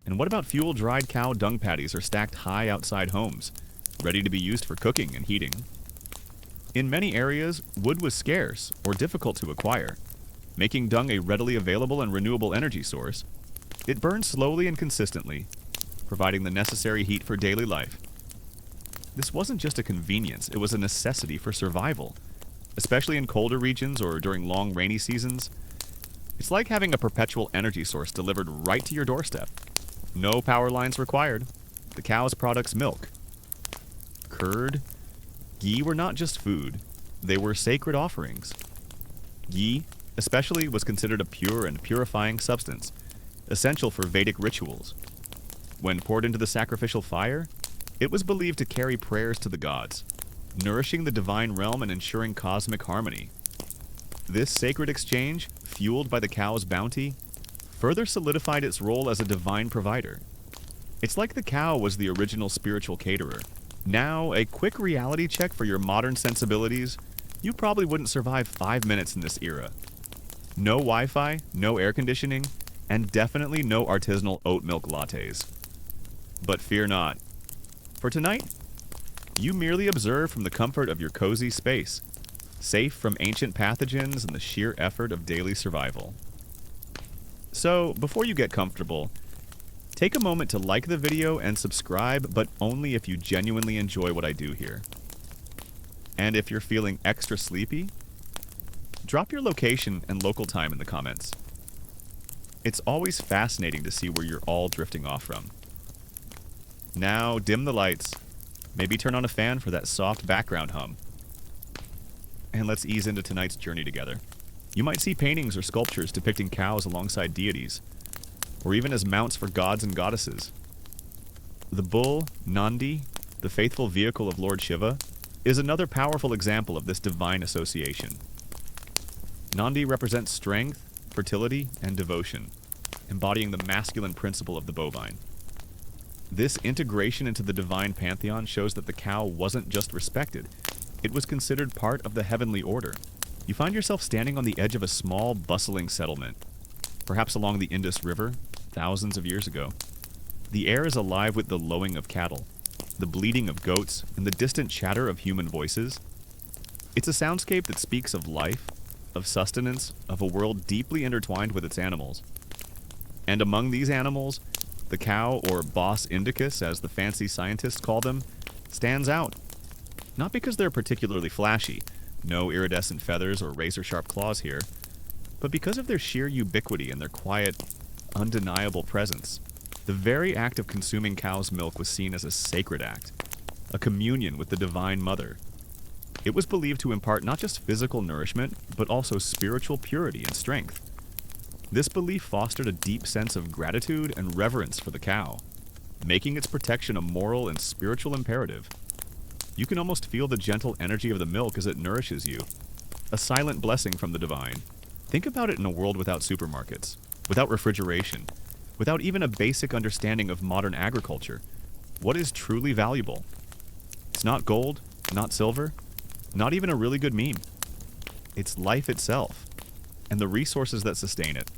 And what about fuel-dried cow dung patties are stacked high outside homes, ready to be used for cooking and heating? In many areas, wood was scarce or difficult to acquire, making dung a readily available and renewable energy source. It burned slowly and consistently, providing the necessary heat for daily life. This wasn't just a convenience, it was a necessity for survival, especially in colder regions or during long rainy seasons. It's like having a perpetual energy source delivered right to your doorstep. No power lines required. The cow's products milk, curd, ghee were not just food, they were sacred offerings. Ghee, especially, was considered a pure and purifying substance, essential for Vedic rituals. When poured into the sacrificial fire, it was believed to carry prayers to the gods, nourishing the divine realm and ensuring cosmic harmony. This sacred exchange, fueled by the cow's bounty, further solidified its role as a divine provider. It's like the cow was the original spiritual caterer. Now, a quick reality check for your modern sensibilities: you probably wouldn't survive 5 minutes in this era. No Wi-Fi, no air conditioning, and definitely no artisanal oat milk lattes. But fear not. For tonight, you merely observe from the comfort of your cozy space, safe from ancient pathogens and the sheer effort of daily survival. So, before you get comfortable, take a moment to like the video and subscribe, but only if you genuinely enjoy what I do here. And if you're feeling extra sleepy, drop your location and local time in the comments. It's always fascinating to see where you're all drifting off from. Now, dim the lights, maybe turn on a fan for that soft background hum. And let's ease into tonight's journey together. You might see paintings or sculptures depicting cows alongside deities, or even as mounts for gods and goddesses. The bull, Nandi, the faithful vehicle of Lord Shiva, is another powerful example of this divine association. Nandi represents strength, fertility, and devotion, embodying the masculine principle of the bovine. This integration into the divine pantheon shows that the cow wasn't just respected, it was considered part of the heavenly order. You find yourself standing on the edge of a small, bustling settlement, perhaps along the Indus River, thousands of years ago. The air is alive with the lowing of cattle, the bleating of goats, and the distant chatter of human voices. It's a soundscape that speaks of life, of sustenance, of a world deeply intertwined with its animals. And among these animals, the cow, or Bos indicus as the fancy scientists call them, stands out. Not because they're particularly flashy, no iridescent feathers or razor-sharp claws here, but because of their sheer ubiquity and their quiet, undeniable presence. The very act of consuming cow's milk was seen as a sacred act, a communion with the Divine Mother. It was believed to impart not just physical nourishment, but also spiritual purity and strength. This belief fostered a deep sense of gratitude and reverence for the cow, making its protection a moral and spiritual imperative. You can almost feel the gentle energy of the milk as it nourishes you, a silent blessing from the divine. Think about it in a world without supermarkets, without refrigeration, without even a basic understanding of modern agriculture. What is truly valuable? It's not gold, not silver, not even a really good meme. It's life itself, and the resources that sustain it.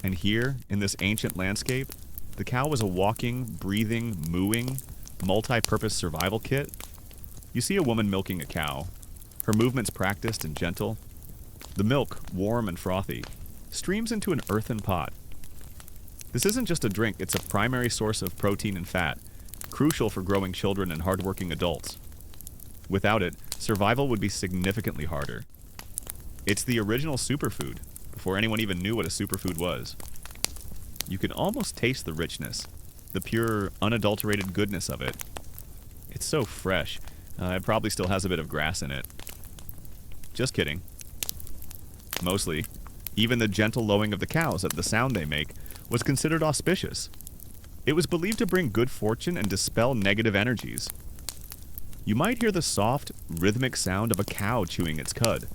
And here, in this ancient landscape, the cow was a walking, breathing, mooing, multi-purpose survival kit. You see a woman milking a cow, her movements practiced and gentle. The milk, warm and frothy, streams into an earthen pot. This isn't just a drink, it's a primary source of protein and fat, crucial for growing children and hardworking adults. Without it, survival would be significantly harder. It's the original superfood, before anyone even knew what a superfood was. You can almost taste the richness, the pure, unadulterated goodness of it. It's so fresh. It probably still has a bit of grass in it. Just kidding. Mostly. Even the gentle lowing of the cows at the sound they make was considered auspicious. It was believed to bring good fortune and dispel negative energies. You might hear the soft, rhythmic sound of a cow chewing its cud,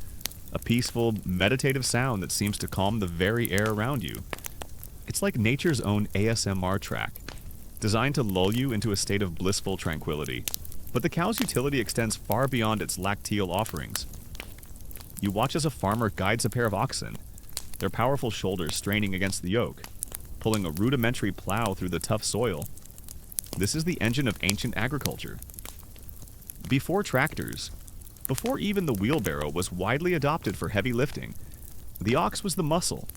a peaceful, meditative sound that seems to calm the very air around you. It's like nature's own ASMR track, designed to lull you into a state of blissful tranquility. But the cow's utility extends far beyond its lacteal offerings. You watch as a farmer guides a pair of oxen, their powerful shoulders straining against the yoke. pulling a rudimentary plow through the tough soil. This is the engine of ancient agriculture. Before tractors, before even the wheelbarrow was widely adopted for heavy lifting, the ox was the muscle,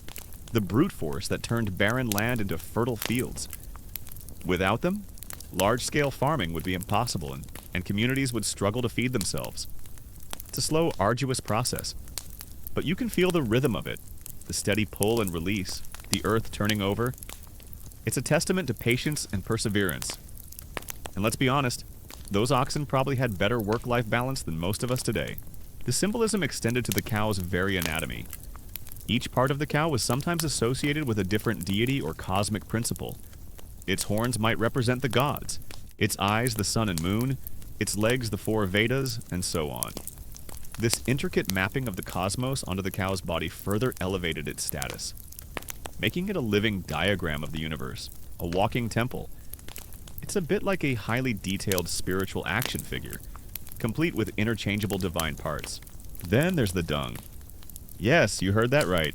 the brute force that turned barren land into fertile fields. Without them, large-scale farming would be impossible and communities would struggle to feed themselves. It's a slow, arduous process, but you can feel the rhythm of it, the steady pull and release, the earth turning over. It's a testament to patience and perseverance. And let's be honest, those oxen probably had better work-life balance than most of us today. The symbolism extended to the cow's very anatomy. Each part of the cow was sometimes associated with a different deity or cosmic principle. Its horns might represent the gods, its eyes the sun and moon, its legs the four Vedas, and so on. This intricate mapping of the cosmos onto the cow's body further elevated its status, making it a living diagram of the universe, a walking temple. It's a bit like a highly detailed spiritual action figure, complete with interchangeable divine parts. Then there's the dung. Yes, you heard that right.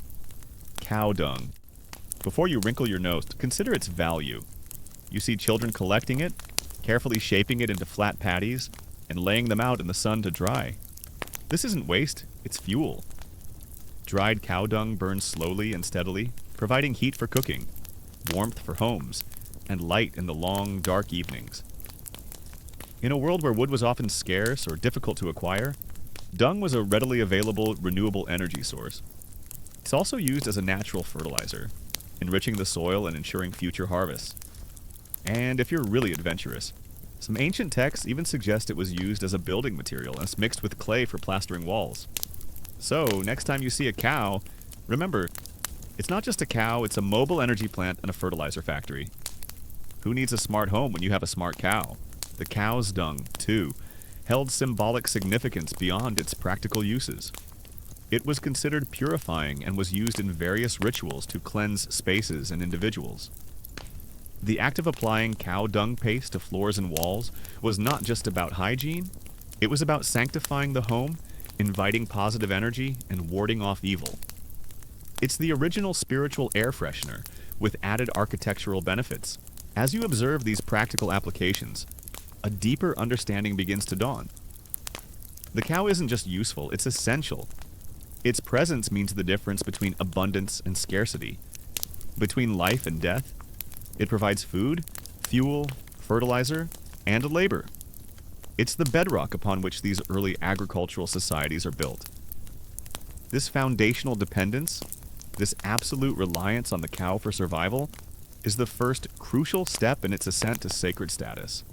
Cow dung. Before you wrinkle your nose, consider its value. You see children collecting it, carefully shaping it into flat patties, and laying them out in the sun to dry. This isn't waste, it's fuel. Dried cow dung burns slowly and steadily, providing heat for cooking, warmth for homes, and light in the long, dark evenings. In a world where wood was often scarce or difficult to acquire, dung was a readily available, renewable energy source. It's also used as a natural fertilizer, enriching the soil and ensuring future harvests. And if you're really adventurous, some ancient texts even suggest it was used as a building material and it's mixed with clay for plastering walls. So, next time you see a cow, remember, it's not just a cow, it's a mobile energy plant and a fertilizer factory. Who needs a smart home when you have a smart cow? The cow's dung, too, held symbolic significance beyond its practical uses. It was considered purifying and was used in various rituals to cleanse spaces and individuals. The act of applying cow dung paste to floors and walls was not just about hygiene, it was about sanctifying the home, inviting positive energy, and warding off evil. It's the original spiritual air freshener, with added architectural benefits. As you observe these practical applications, a deeper understanding begins to dawn. The cow isn't just useful, it's essential. Its presence means the difference between abundance and scarcity, between life and death. It provides food, fuel, fertilizer, and labor. It's the bedrock upon which these early agricultural societies are built. This foundational dependence, this absolute reliance on the cow for survival, is the first crucial step in its ascent to sacred status.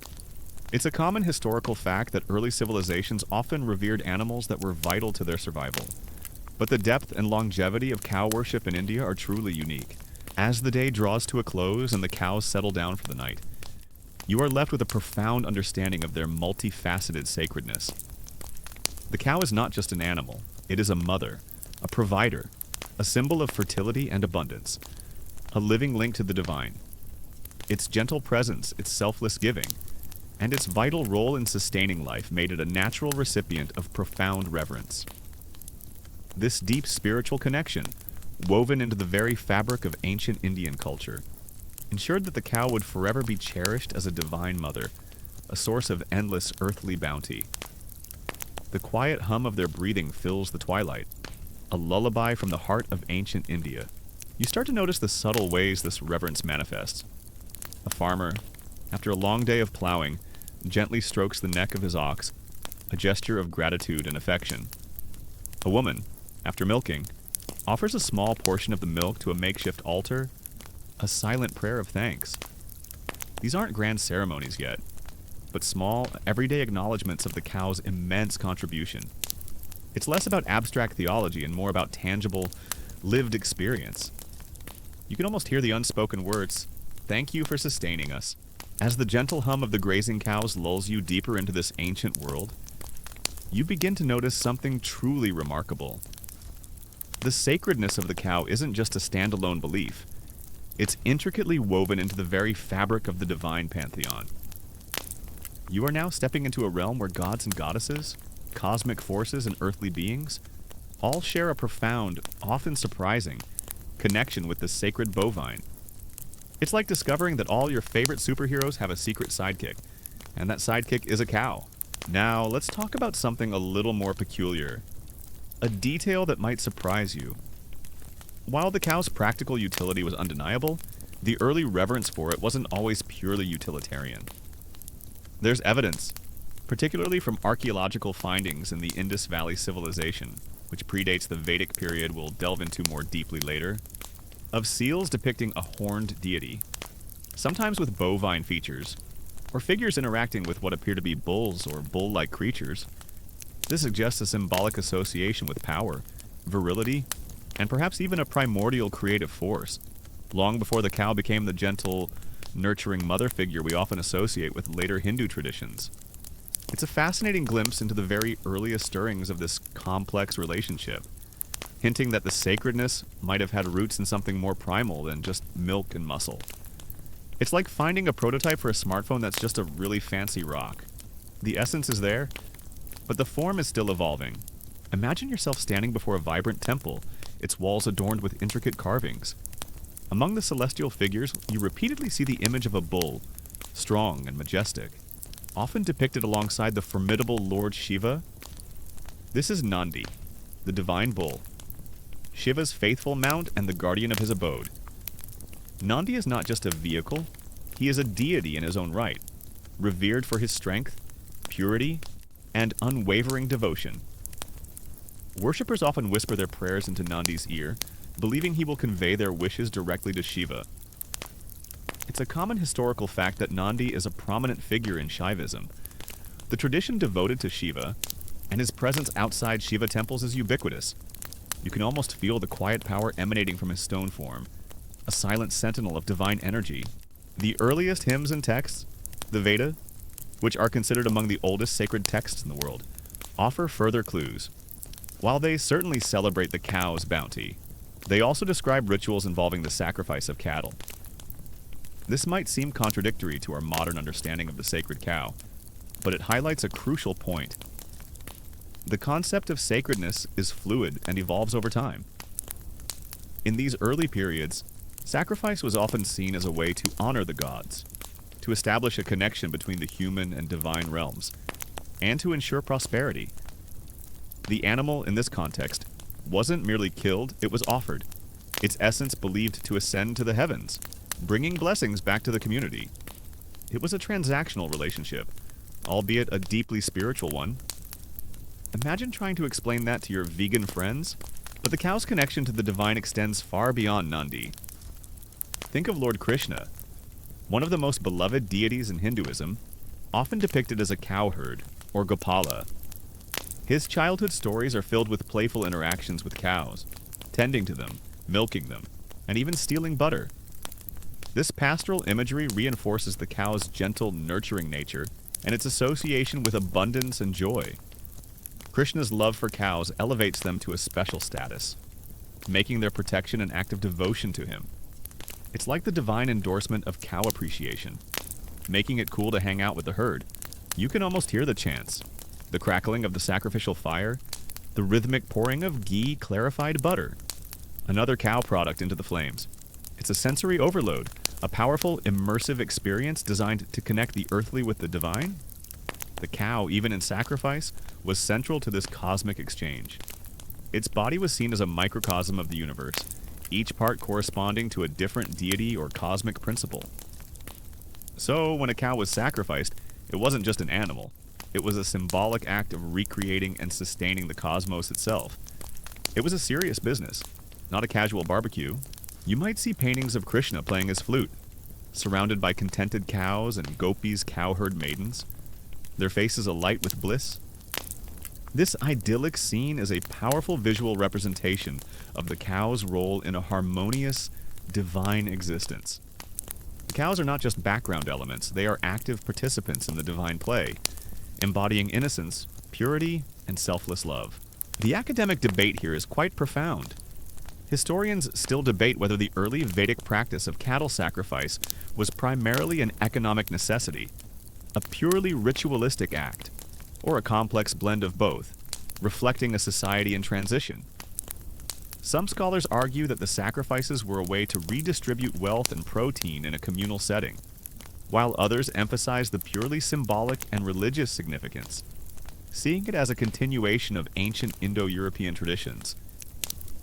It's a common historical fact that early civilizations often revered animals that were vital to their survival. But the depth and longevity of cow worship in India are truly unique. As the day draws to a close and the cows settle down for the night, you are left with a profound understanding of their multifaceted sacredness. The cow is not just an animal, it is a mother, a provider, a symbol of fertility and abundance, a living link to the divine. Its gentle presence, its selfless giving, and its vital role in sustaining life made it a natural recipient of profound reverence. This deep spiritual connection, woven into the very fabric of ancient Indian culture, ensured that the cow would forever be cherished as a divine mother, a source of endless earthly bounty. The quiet hum of their breathing fills the twilight, a lullaby from the heart of ancient India. You start to notice the subtle ways this reverence manifests. A farmer, after a long day of plowing, gently strokes the neck of his ox, a gesture of gratitude and affection. A woman, after milking, offers a small portion of the milk to a makeshift altar, a silent prayer of thanks. These aren't grand ceremonies yet, but small, everyday acknowledgments of the cow's immense contribution. It's less about abstract theology and more about tangible, lived experience. You can almost hear the unspoken words, "Thank you for sustaining us." As the gentle hum of the grazing cows lulls you deeper into this ancient world, you begin to notice something truly remarkable. The sacredness of the cow isn't just a standalone belief. It's intricately woven into the very fabric of the divine pantheon. You are now stepping into a realm where gods and goddesses, cosmic forces and earthly beings, all share a profound, often surprising, connection with the sacred bovine. It's like discovering that all your favorite superheroes have a secret sidekick, and that sidekick is a cow. Now, let's talk about something a little more peculiar. A detail that might surprise you. While the cow's practical utility was undeniable, the early reverence for it wasn't always purely utilitarian. There's evidence, particularly from archaeological findings in the Indus Valley Civilization, which predates the Vedic period we'll delve into more deeply later, of seals depicting a horned deity, sometimes with bovine features, or figures interacting with what appear to be bulls or bull-like creatures. This suggests a symbolic association with power, virility, and perhaps even a primordial creative force, long before the cow became the gentle, nurturing mother figure we often associate with later Hindu traditions. It's a fascinating glimpse into the very earliest stirrings of this complex relationship, hinting that the sacredness might have had roots in something more primal than just milk and muscle. It's like finding a prototype for a smartphone that's just a really fancy rock. The essence is there, but the form is still evolving. Imagine yourself standing before a vibrant temple, its walls adorned with intricate carvings. Among the celestial figures, you repeatedly see the image of a bull, strong and majestic, often depicted alongside the formidable Lord Shiva. This is Nandi, the divine bull, Shiva's faithful mount and the guardian of his abode. Nandi is not just a vehicle, he is a deity in his own right, revered for his strength, purity, and unwavering devotion. Worshippers often whisper their prayers into Nandi's ear, believing he will convey their wishes directly to Shiva. It's a common historical fact that Nandi is a prominent figure in Shaivism. The tradition devoted to Shiva, and his presence outside Shiva temples is ubiquitous. You can almost feel the quiet power emanating from his stone form, a silent sentinel of divine energy. The earliest hymns and texts, the Veda, which are considered among the oldest sacred texts in the world, offer further clues. While they certainly celebrate the cow's bounty, they also describe rituals involving the sacrifice of cattle. This might seem contradictory to our modern understanding of the sacred cow, but it highlights a crucial point. The concept of sacredness is fluid and evolves over time. In these early periods, sacrifice was often seen as a way to honor the gods, to establish a connection between the human and divine realms, and to ensure prosperity. The animal, in this context, wasn't merely killed, it was offered, its essence believed to ascend to the heavens, bringing blessings back to the community. It was a transactional relationship, albeit a deeply spiritual one. Imagine trying to explain that to your vegan friends, but the cow's connection to the divine extends far beyond Nandi. Think of Lord Krishna, one of the most beloved deities in Hinduism, often depicted as a cowherd, or Gopala. His childhood stories are filled with playful interactions with cows, tending to them, milking them, and even stealing butter. This pastoral imagery reinforces the cow's gentle, nurturing nature and its association with abundance and joy. Krishna's love for cows elevates them to a special status, making their protection an act of devotion to him. It's like the divine endorsement of cow appreciation, making it cool to hang out with the herd. You can almost hear the chants, the crackling of the sacrificial fire, the rhythmic pouring of ghee clarified butter, another cow product into the flames. It's a sensory overload, a powerful, immersive experience designed to connect the earthly with the divine. The cow, even in sacrifice, was central to this cosmic exchange. Its body was seen as a microcosm of the universe, each part corresponding to a different deity or cosmic principle. So, when a cow was sacrificed, it wasn't just an animal. It was a symbolic act of recreating and sustaining the cosmos itself. It was a serious business, not a casual barbecue. You might see paintings of Krishna playing his flute, surrounded by contented cows and gopis, cowherd maidens, their faces alight with bliss. This idyllic scene is a powerful visual representation of the cow's role in a harmonious, divine existence. The cows are not just background elements, they are active participants in the divine play, embodying innocence, purity, and selfless love. The academic debate here is quite profound. Historians still debate whether the early Vedic practice of cattle sacrifice was primarily an economic necessity, a purely ritualistic act, or a complex blend of both, reflecting a society in transition. Some scholars argue that the sacrifices were a way to redistribute wealth and protein in a communal setting, while others emphasize the purely symbolic and religious significance, seeing it as a continuation of ancient Indo-European traditions.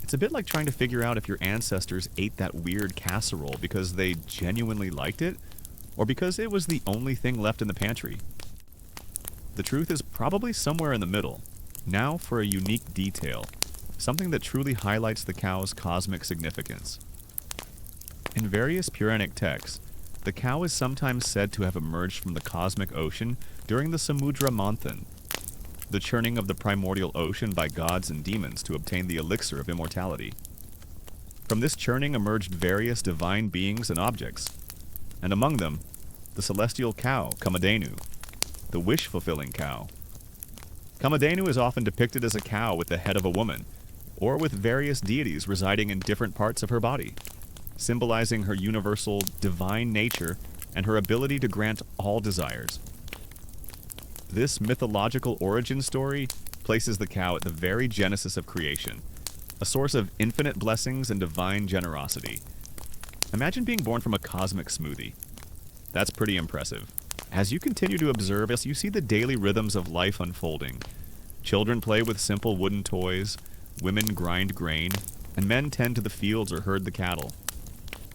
It's a bit like trying to figure out if your ancestors ate that weird casserole because they genuinely liked it, or because it was the only thing left in the pantry. The truth is probably somewhere in the middle. Now for a unique detail, something that truly highlights the cow's cosmic significance. In various Puranic texts, the cow is sometimes said to have emerged from the cosmic ocean during the Samudra Manthan, the churning of the primordial ocean by gods and demons to obtain the elixir of immortality. From this churning emerged various divine beings and objects, and among them, the celestial cow, Kamadhenu, the wish-fulfilling cow. Kamadhenu is often depicted as a cow with the head of a woman, or with various deities residing in different parts of her body, symbolizing her universal divine nature and her ability to grant all desires. This mythological origin story places the cow at the very genesis of creation, a source of infinite blessings and divine generosity. Imagine being born from a cosmic smoothie. That's pretty impressive. As you continue to observe, you see the daily rhythms of life unfolding. Children play with simple wooden toys, women grind grain, and men tend to the fields or herd the cattle.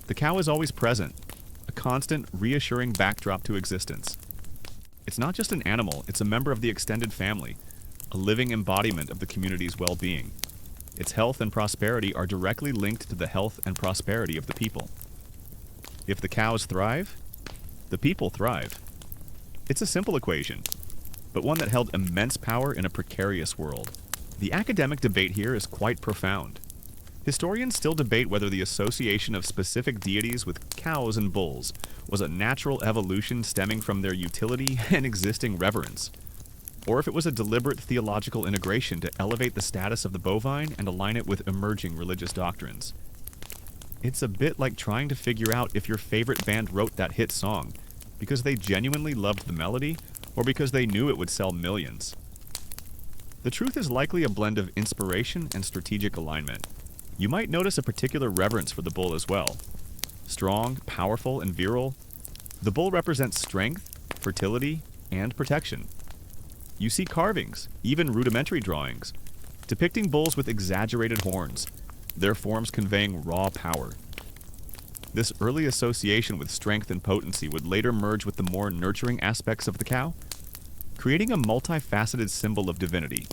The cow is always present, a constant, reassuring backdrop to existence. It's not just an animal, it's a member of the extended family, a living embodiment of the community's well-being. Its health and prosperity are directly linked to the health and prosperity of the people. If the cows thrive, the people thrive. It's a simple equation, but one that held immense power in a precarious world. The academic debate here is quite profound. Historians still debate whether the association of specific deities with cows and bulls was a natural evolution stemming from their utility and existing reverence, or if it was a deliberate theological integration to elevate the status of the bovine and align it with emerging religious doctrines. It's a bit like trying to figure out if your favorite band wrote that hit song because they genuinely loved the melody or because they knew it would sell millions. The truth is likely a blend of inspiration and strategic alignment. You might notice a particular reverence for the bull as well. Strong, powerful, and virile, the bull represents strength, fertility, and protection. You see carvings, even rudimentary drawings, depicting bulls with exaggerated horns, their forms conveying raw power. This early association with strength and potency would later merge with the more nurturing aspects of the cow, creating a multifaceted symbol of divinity.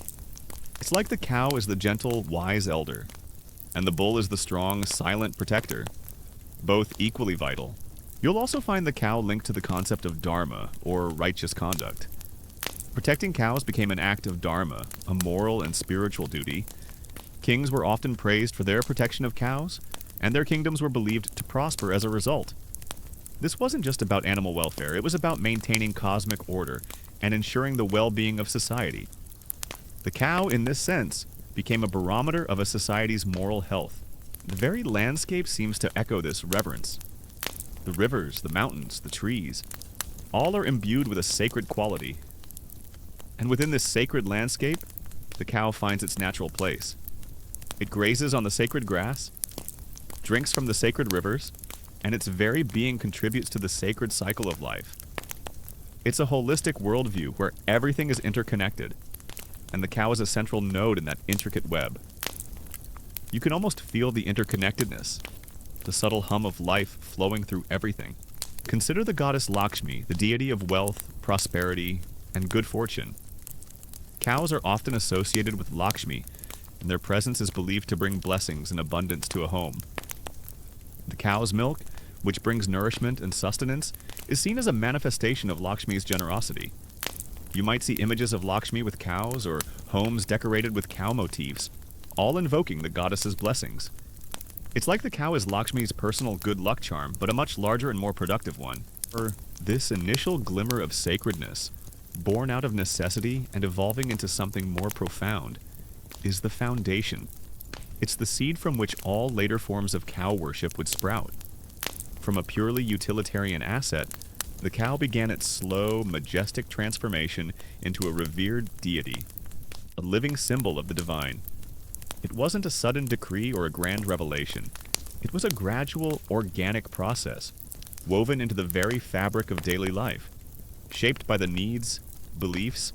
It's like the cow is the gentle, wise elder, and the bull is the strong, silent protector, both equally vital. You'll also find the cow linked to the concept of dharma, or righteous conduct. Protecting cows became an act of dharma, a moral and spiritual duty. Kings were often praised for their protection of cows, and their kingdoms were believed to prosper as a result. This wasn't just about animal welfare, it was about maintaining cosmic order and ensuring the well-being of society. The cow, in this sense, became a barometer of a society's moral health. The very landscape seems to echo this reverence. The rivers, the mountains, the trees, all are imbued with a sacred quality. And within this sacred landscape, the cow finds its natural place. It grazes on the sacred grass, drinks from the sacred rivers, and its very being contributes to the sacred cycle of life. It's a holistic worldview where everything is interconnected, and the cow is a central node in that intricate web. You can almost feel the interconnectedness, the subtle hum of life flowing through everything. Consider the goddess Lakshmi, the deity of wealth, prosperity, and good fortune. Cows are often associated with Lakshmi, and their presence is believed to bring blessings and abundance to a home. The cow's milk, which brings nourishment and sustenance, is seen as a manifestation of Lakshmi's generosity. You might see images of Lakshmi with cows or homes decorated with cow motifs, all invoking the goddess's blessings. It's like the cow is Lakshmi's personal good luck charm, but a much larger and more productive one. This initial glimmer of sacredness, born out of necessity and evolving into something more profound, is the foundation. It's the seed from which all later forms of cow worship would sprout. From a purely utilitarian asset, the cow began its slow, majestic transformation into a revered deity, a living symbol of the divine. It wasn't a sudden decree or a grand revelation. It was a gradual, organic process, woven into the very fabric of daily life, shaped by the needs, beliefs,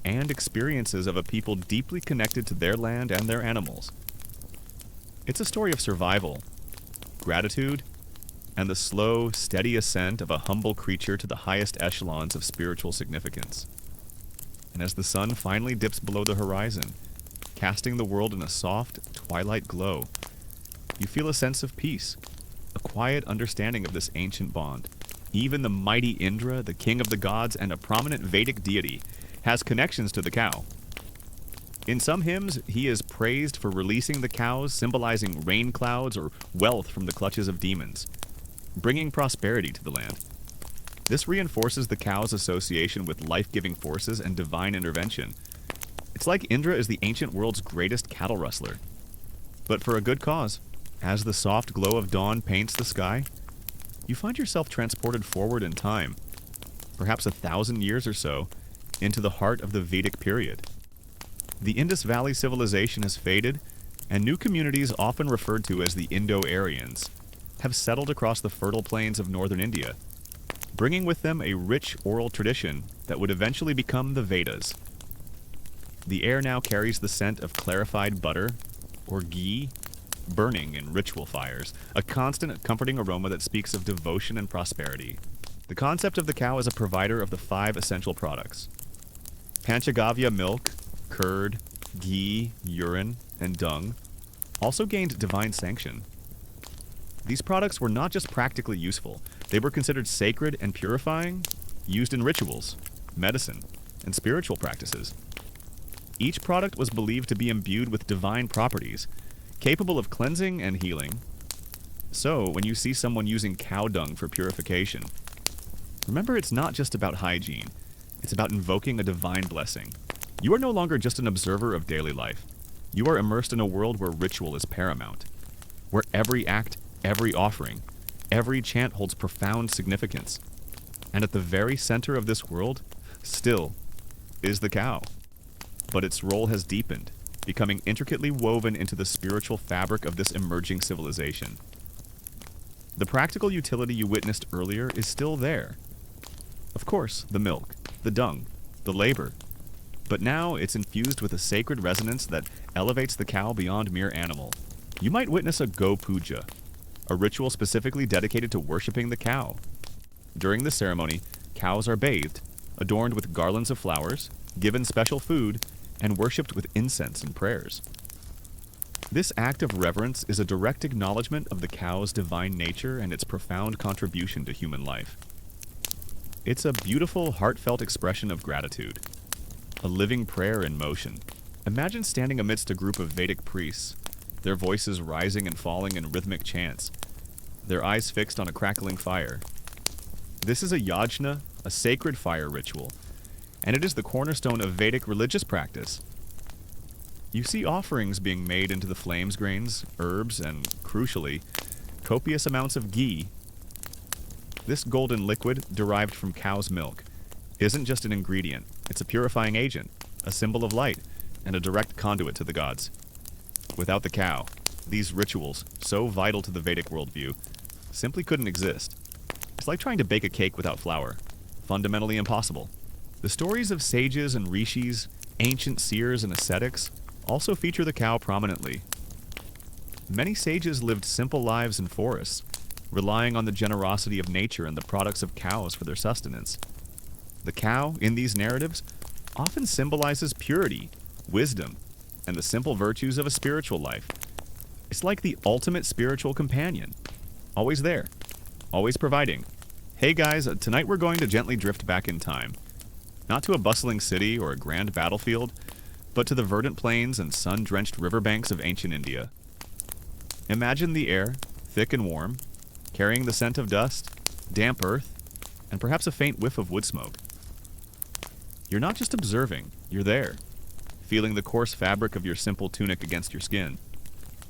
and experiences of a people deeply connected to their land and their animals. It's a story of survival, gratitude, and the slow, steady ascent of a humble creature to the highest echelons of spiritual significance. And as the sun finally dips below the horizon, casting the world in a soft, twilight glow, you feel a sense of peace, a quiet understanding of this ancient bond. Even the mighty Indra, the king of the gods and a prominent Vedic deity, has connections to the cow. In some hymns, he is praised for releasing the cows, symbolizing rain clouds or wealth from the clutches of demons, bringing prosperity to the land. This reinforces the cow's association with life-giving forces and divine intervention. It's like Indra is the ancient world's greatest cattle rustler. But for a good cause. As the soft glow of dawn paints the sky, you find yourself transported forward in time, perhaps 1,000 years or so, into the heart of the Vedic period. The Indus Valley civilization has faded, and new communities, often referred to as the Indo-Aryans, have settled across the fertile plains of northern India, bringing with them a rich oral tradition that would eventually become the Vedas. The air now carries the scent of clarified butter, or ghee, burning in ritual fires, a constant, comforting aroma that speaks of devotion and prosperity. The concept of the cow as a provider of the 5 essential products: Panchagavya milk, curd, ghee, urine, and dung, also gained divine sanction. These products were not just practically useful, they were considered sacred and purifying, used in rituals, medicine, and spiritual practices. Each product was believed to be imbued with divine properties, capable of cleansing and healing. So, when you see someone using cow dung for purification, remember it's not just about hygiene, it's about invoking a divine blessing. You are no longer just an observer of daily life. You are immersed in a world where ritual is paramount, where every act, every offering, every chant holds profound significance. And at the very center of this world, still, is the cow. But its role has deepened, becoming intricately woven into the spiritual fabric of this emerging civilization. The practical utility you witnessed earlier is still there. Of course, the milk, the dung, the labor. But now it's infused with a sacred resonance that elevates the cow beyond mere animal. You might witness a Go Puja, a ritual specifically dedicated to worshiping the cow. During the ceremony, cows are bathed, adorned with garlands of flowers, given special food, and worshipped with incense and prayers. This act of reverence is a direct acknowledgement of the cow's divine nature and its profound contribution to human life. It's a beautiful, heartfelt expression of gratitude, a living prayer in motion. Imagine standing amidst a group of Vedic priests, their voices rising and falling in rhythmic chants, their eyes fixed on a crackling fire. This is a yajna, a sacred fire ritual, and it is the cornerstone of Vedic religious practice. You see offerings being made into the flames grains, herbs, and, crucially, copious amounts of ghee. This golden liquid, derived from cow's milk, isn't just an ingredient, it's a purifying agent, a symbol of light, and a direct conduit to the gods. Without the cow, these rituals, so vital to the Vedic worldview, simply couldn't exist. It's like trying to bake a cake without flour. Fundamentally impossible. The stories of sages and rishis, ancient seers and ascetics, also feature the cow prominently. Many sages lived simple lives in forests, relying on the generosity of nature and the products of cows for their sustenance. The cow, in these narratives, often symbolizes purity, wisdom, and the simple virtues of a spiritual life. It's like the ultimate spiritual companion. Always there. Always providing. Hey guys, tonight we're going to gently drift back in time. Not to a bustling city or a grand battlefield, but to the verdant plains and sun-drenched riverbanks of ancient India. Imagine the air, thick and warm, carrying the scent of dust, damp earth, and perhaps a faint whiff of wood smoke. You're not just observing, you're there, feeling the coarse fabric of your simple tunic against your skin,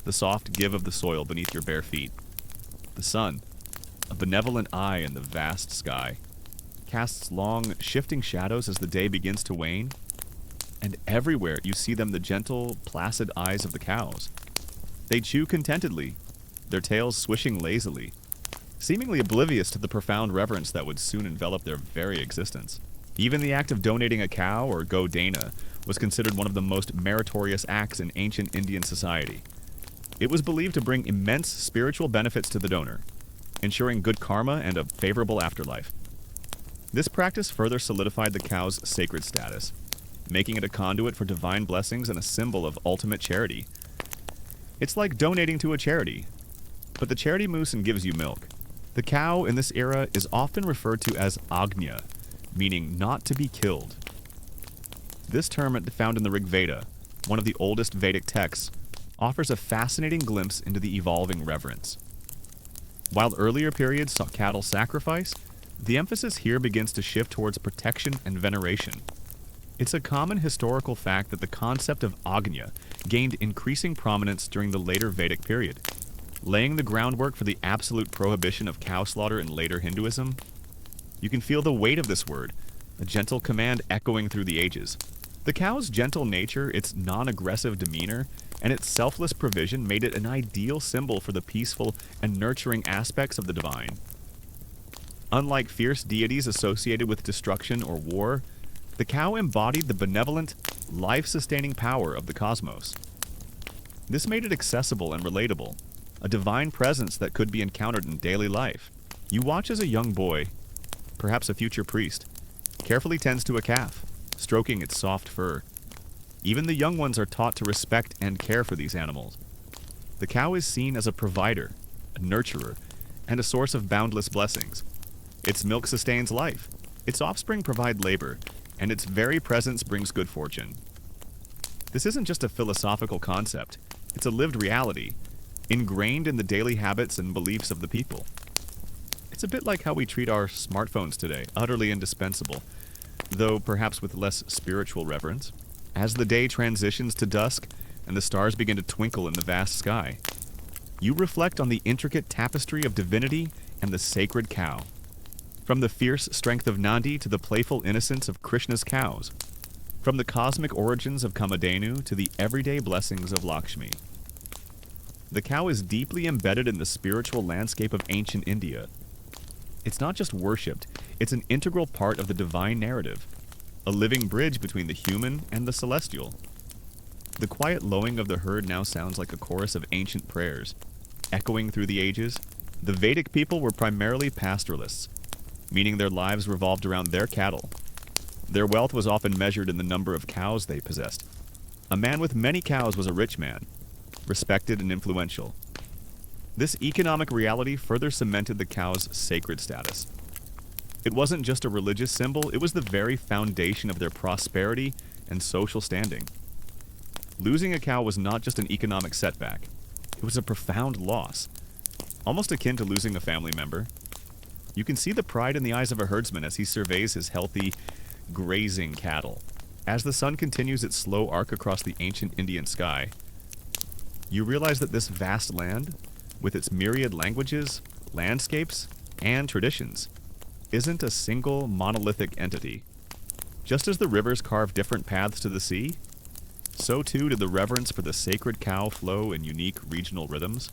the soft give of the soil beneath your bare feet. The sun, a benevolent eye in the vast sky, casts long, shifting shadows as the day begins to wane. and everywhere you see them the gentle, placid eyes of the cows. They chew contentedly, their tails swishing lazily, seemingly oblivious to the profound reverence that would soon envelop their very existence. Even the act of donating a cow, or godana, was considered one of the most meritorious acts in ancient Indian society. It was believed to bring immense spiritual benefits to the donor, ensuring good karma and a favorable afterlife. This practice further solidified the cow's sacred status, making it a conduit for divine blessings and a symbol of ultimate charity. It's like donating to a charity, but the charity moose gives you milk. The cow in this era is often referred to as Agnya, meaning not to be killed. This term, found in the Rig Veda, one of the oldest Vedic texts, offers a fascinating glimpse into the evolving reverence. While earlier periods saw cattle sacrifice, the emphasis here begins to shift towards protection and veneration. It's a common historical fact that the concept of Agnya gained increasing prominence during the later Vedic period, laying the groundwork for the absolute prohibition of cow slaughter in later Hinduism. You can feel the weight of this word, a gentle command echoing through the ages. The cow's gentle nature, its non-aggressive demeanor, and its selfless provision made it an ideal symbol for the peaceful and nurturing aspects of the divine. Unlike fierce deities associated with destruction or war, the cow embodied the benevolent, life-sustaining power of the cosmos. This made it accessible and relatable, a divine presence that could be encountered in daily life. You watch as a young boy, perhaps a future priest, carefully tends to a calf, stroking its soft fur. Even the young ones are taught to respect and care for these animals. The cow is seen as a provider, a nurturer, and a source of boundless blessings. Its milk sustains life, its offspring provide labor, and its very presence brings good fortune. This isn't just a philosophical concept, it's a lived reality, ingrained in the daily habits and beliefs of the people. It's a bit like how we treat our smartphones today, utterly indispensable, though perhaps with less spiritual reverence. As the day transitions to dusk and the stars begin to twinkle in the vast sky, you reflect on the intricate tapestry of divinity and the sacred cow. From the fierce strength of Nandi to the playful innocence of Krishna's cows. From the cosmic origins of Kamadhenu to the everyday blessings of Lakshmi. The cow is deeply embedded in the spiritual landscape of ancient India. It's not just worshipped, it's an integral part of the divine narrative, a living bridge between the human and the celestial. The quiet lowing of the herd now sounds like a chorus of ancient prayers, echoing through the ages. The Vedic people were primarily pastoralists, meaning their lives revolved around their cattle. Their wealth was often measured in the number of cows they possessed. A man with many cows was a rich man, respected and influential. This economic reality further cemented the cow's sacred status. It wasn't just a religious symbol, it was the very foundation of their prosperity and social standing. Losing a cow was not just an economic setback, it was a profound loss, almost akin to losing a family member. You can see the pride in the eyes of a herdsman as he surveys his healthy, grazing cattle. As the sun continues its slow arc across the ancient Indian sky, you realize that this vast land, with its myriad languages, landscapes, and traditions, isn't a single monolithic entity. Just as the rivers carve different paths to the sea, so too did the reverence for the sacred cow flow in unique regional rhythms,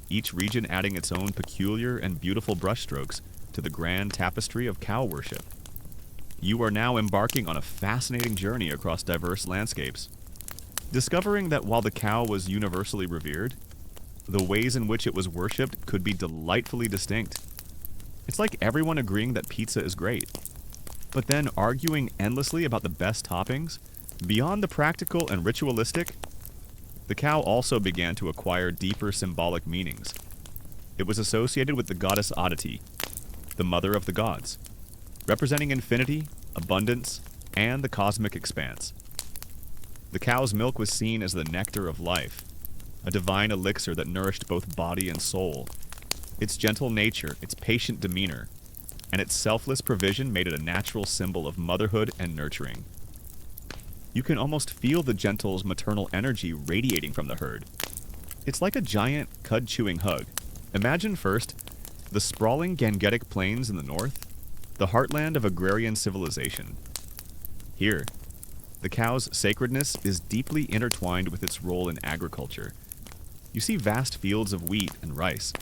each region adding its own peculiar and beautiful brushstrokes to the grand tapestry of cow worship. You are now embarking on a fascinating journey across diverse landscapes, discovering that while the cow was universally revered, the ways in which it was worshipped could be delightfully distinct. It's like everyone agreeing that pizza is great, but then arguing endlessly about the best toppings. Beyond the practical and ritualistic, the cow also began to acquire deeper symbolic meanings. It was associated with the goddess Aditi, the mother of the gods, representing infinity, abundance, and the cosmic expanse. The cow's milk was seen as the nectar of life, a divine elixir that nourished both body and soul. Its gentle nature, its patient demeanor, and its selfless provision made it a natural symbol of motherhood and nurturing. You can almost feel the gentle's maternal energy radiating from the herd. It's like a giant, cud-chewing hug. Imagine first the sprawling Gangetic Plains in the north, the heartland of agrarian civilization. Here, The cow's sacredness is deeply intertwined with its role in agriculture. You see vast fields of wheat and rice,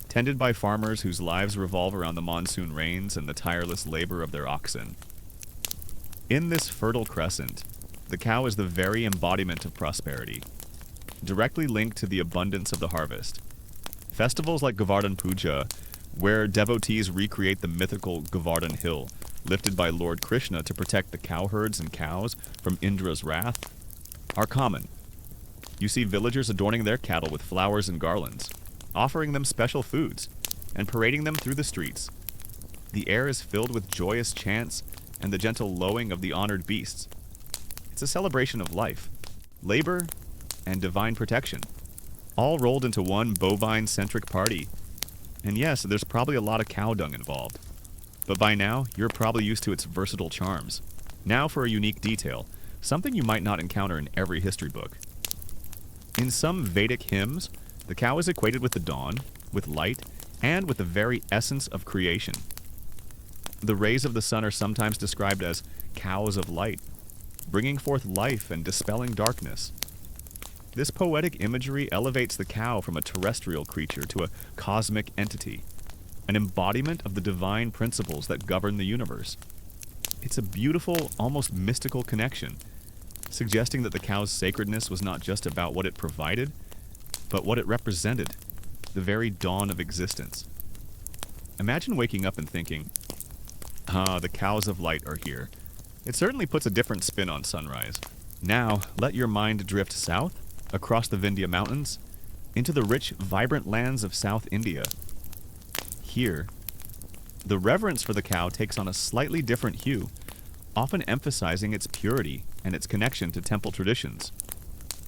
tended by farmers whose lives revolve around the monsoon rains and the tireless labor of their oxen. In this fertile crescent, the cow is the very embodiment of prosperity, directly linked to the abundance of the harvest. Festivals like Govardhan Puja, where devotees recreate the mythical Govardhan Hill, lifted by Lord Krishna to protect the cowherds and cows from Indra's wrath, are common. You see villagers adorning their cattle with flowers and garlands, offering them special foods, and parading them through the streets. The air is filled with joyous chants and the gentle lowing of the honored beasts. It's a celebration of life, labor, and divine protection, all rolled into one bovine-centric party. And yes, there's probably a lot of cow dung involved. But by now, you're probably used to its versatile charms. Now for a unique detail, something you might not encounter in every history book. In some Vedic hymns, the cow is equated with the dawn, with light, and with the very essence of creation. The rays of the sun are sometimes described as cows of light, bringing forth life and dispelling darkness. This poetic imagery elevates the cow from a terrestrial creature to a cosmic entity, an embodiment of the divine principles that govern the universe. It's a beautiful, almost mystical connection, suggesting that the cow's sacredness was not just about what it provided, but what it represented, the very dawn of existence. Imagine waking up and thinking, the cows of light are here. It certainly puts a different spin on sunrise. Now, let your mind drift south, across the Vindhya Mountains, into the rich, vibrant lands of South India. Here, the reverence for the cow takes on a slightly different hue, often emphasizing its purity and its connection to temple traditions.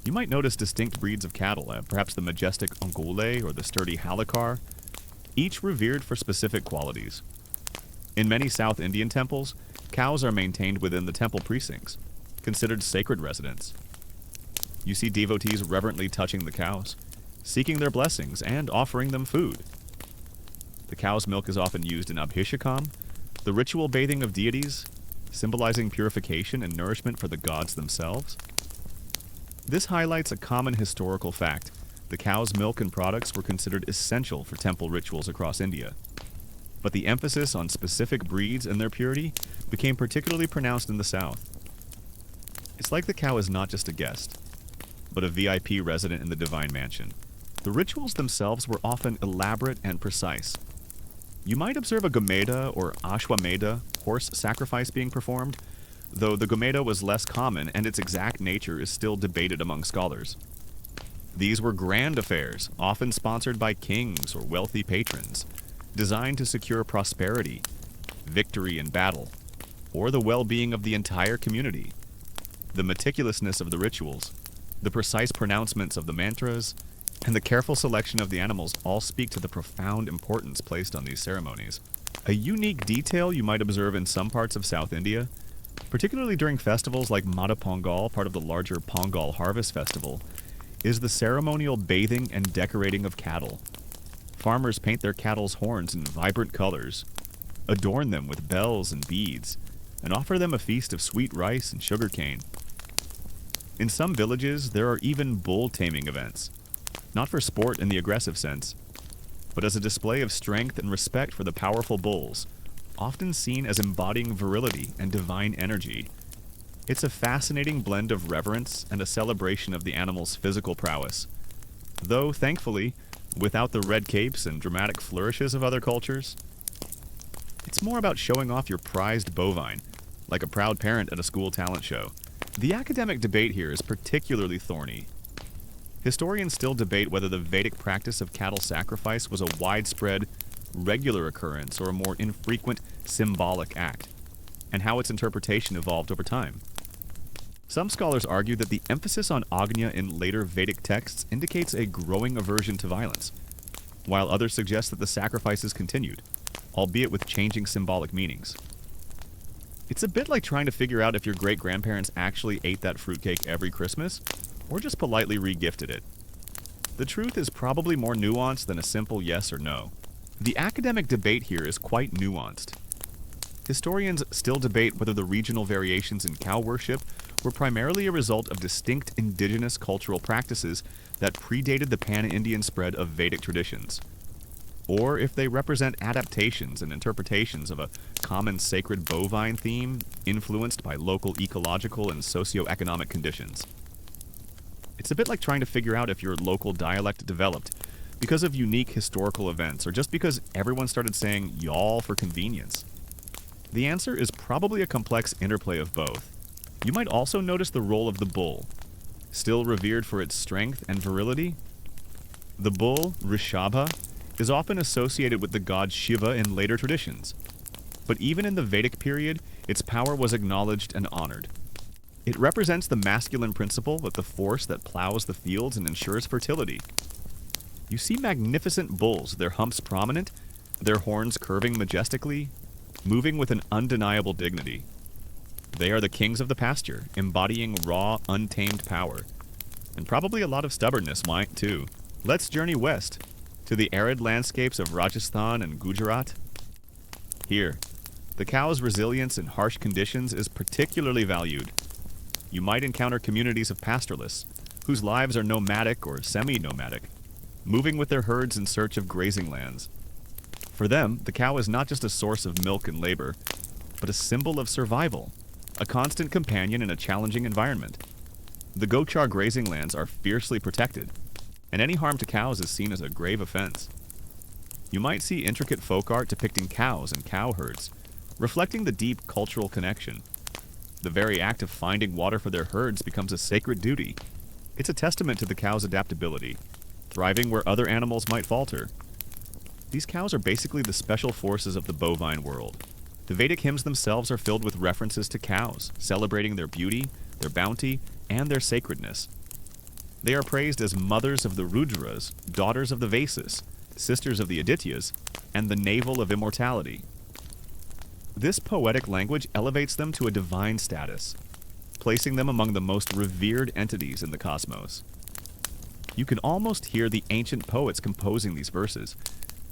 You might notice distinct breeds of cattle, perhaps the majestic Ongole or the sturdy Halakar, each revered for specific qualities. In many South Indian temples, cows are maintained within the temple precincts, considered sacred residents. You see devotees reverently touching the cows, seeking their blessings, and offering them food. The cow's milk is often used in Abhishekam, the ritual bathing of deities, symbolizing purification and nourishment for the gods themselves. This highlights a common historical fact. The cow's milk and products were considered essential for temple rituals across India. But the emphasis on specific breeds and their purity became particularly pronounced in the south. It's like the cow is not just a guest, but a VIP resident in the divine mansion. The rituals themselves were often elaborate and precise. You might observe a Gomeda or Ashwamedha horse sacrifice being performed, though the Gomeda was less common and its exact nature is still debated among scholars. These were grand affairs, often sponsored by kings or wealthy patrons, designed to secure prosperity, victory in battle, or the well-being of the entire community. The meticulousness of the rituals, the precise pronouncements of the mantras, and the careful selection of the animals all speak to the profound importance placed on these ceremonies. A unique detail you might observe in some parts of South India, particularly during festivals like Mada Pongal, part of the larger Pongal Harvest Festival, is the ceremonial bathing and decorating of cattle. Farmers paint their cattle's horns in vibrant colors, adorn them with bells and beads, and offer them a feast of sweet rice and sugarcane. In some villages, there are even bull taming events, not for sport in the aggressive sense, but as a display of strength and respect for the powerful bulls, often seen as embodying virility and divine energy. It's a fascinating blend of reverence and a celebration of the animal's physical prowess, though, thankfully, without the red capes and dramatic flourishes of other cultures. It's more about showing off your prized bovine, like a proud parent at a school talent show. The academic debate here is particularly thorny. Historians still debate whether the Vedic practice of cattle sacrifice was a widespread, regular occurrence or a more infrequent, symbolic act, and how its interpretation evolved over time. Some scholars argue that the emphasis on Agnya in later Vedic texts indicates a growing aversion to violence, while others suggest that the sacrifices continued, albeit with changing symbolic meanings. It's a bit like trying to figure out if your great-grandparents actually ate that fruitcake every Christmas, or just politely re-gifted it. The truth is probably more nuanced than a simple yes or no. The academic debate here is quite nuanced. Historians still debate whether the regional variations in cow worship were primarily a result of distinct indigenous cultural practices that predated the pan-Indian spread of Vedic traditions, or if they represent adaptations and interpretations of a common sacred bovine theme influenced by local ecological and socioeconomic conditions. It's a bit like trying to figure out if your local dialect developed because of unique historical events or just because everyone started saying y'all for convenience. The answer is probably a complex interplay of both. You might also notice the role of the bull, still revered for its strength and virility. The bull, Rishabha, is often associated with the god Shiva in later traditions, but even in the Vedic period, its power was acknowledged and honored. It represents the masculine principle of the force that plows the fields and ensures fertility. You see magnificent bulls, their humps prominent, their horns curving majestically, moving with an undeniable dignity. They are the kings of the pasture, embodying raw, untamed power. And probably a lot of stubbornness might, too. Let's journey west, to the arid landscapes of Rajasthan and Gujarat. Here, the cow's resilience in harsh conditions is particularly valued. You might encounter communities of pastoralists, whose lives are nomadic or semi-nomadic, moving with their herds in search of grazing lands. For them, the cow is not just a source of milk and labor, but a symbol of survival, a constant companion in a challenging environment. The Gochar grazing lands are fiercely protected, and any harm to cows is seen as a grave offense. You might see intricate folk art depicting cows and cow herds, reflecting the deep cultural connection. The very act of finding water for their herds becomes a sacred duty. It's a testament to the cow's adaptability, thriving where other animals might falter. These cows are basically the special forces of the bovine world. The Vedic hymns themselves are filled with references to cows, celebrating their beauty, their bounty, and their sacredness. They are praised as mothers of the Rudras, daughters of the Vasas, sisters of the Adityas, and the navel of immortality. This poetic language elevates them to a divine status, placing them among the most revered entities in the cosmos. You can almost hear the ancient poets composing these verses,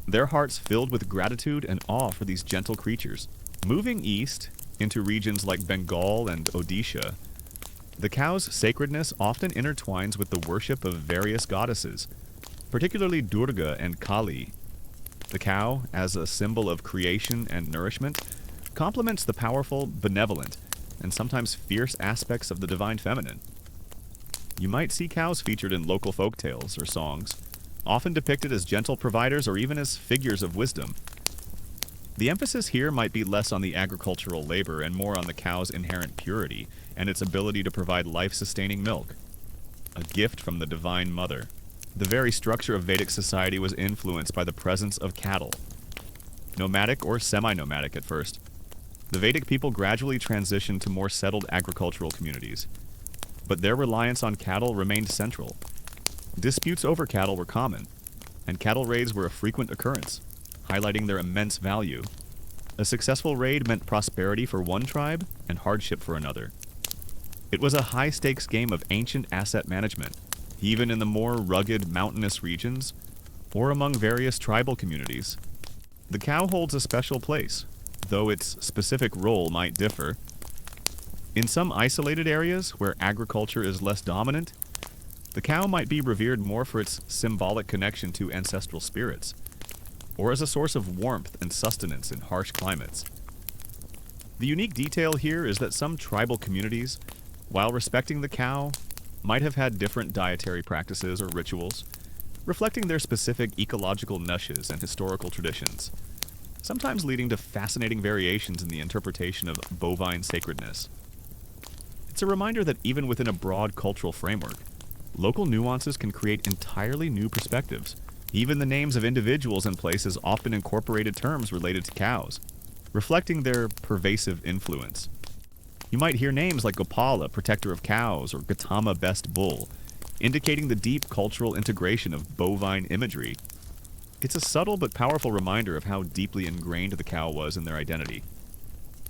their hearts filled with gratitude and awe for these gentle creatures. Moving east into regions like Bengal and Odisha, the cow's sacredness often intertwines with the worship of various goddesses, particularly Durga and Kali. The cow, as a symbol of creation and nourishment, complements the powerful, benevolent, and sometimes fierce aspects of the divine feminine. You might see cows featured in local folk tales or songs, often depicted as gentle providers or even as figures of wisdom. The emphasis here might be less on the agricultural labor and more on the cow's inherent purity and its ability to provide life-sustaining milk, a gift from the Divine Mother. The very structure of Vedic society was influenced by the presence of cattle. Nomadic or semi-nomadic at first, the Vedic people gradually transitioned to more settled agricultural communities, but their reliance on cattle remained central. Disputes over cattle were common, and cattle raids were a frequent occurrence, highlighting their immense value. A successful raid meant prosperity for one tribe and hardship for another. It was a high-stakes game of ancient asset management, even in the more rugged mountainous regions or among various tribal communities. The cow holds a special place, though its specific role might differ. In some isolated areas where agriculture is less dominant, the cow might be revered more for its symbolic connection to ancestral spirits, or as a source of warmth and sustenance in harsh climates. The unique detail here is that some tribal communities, while respecting the cow, might have had different dietary practices or rituals, reflecting their specific ecological niches and historical traditions, sometimes leading to fascinating variations in the interpretation of bovine sacredness. It's a reminder that even within a broad cultural framework, local nuances can create entirely new perspectives. Even the names of individuals and places often incorporated terms related to cows, reflecting their pervasive influence. You might hear names like Gopala, protector of cows, or Gautama, best bull, indicating the deep cultural integration of bovine imagery. It's a subtle but powerful reminder of how deeply ingrained the cow was in their identity.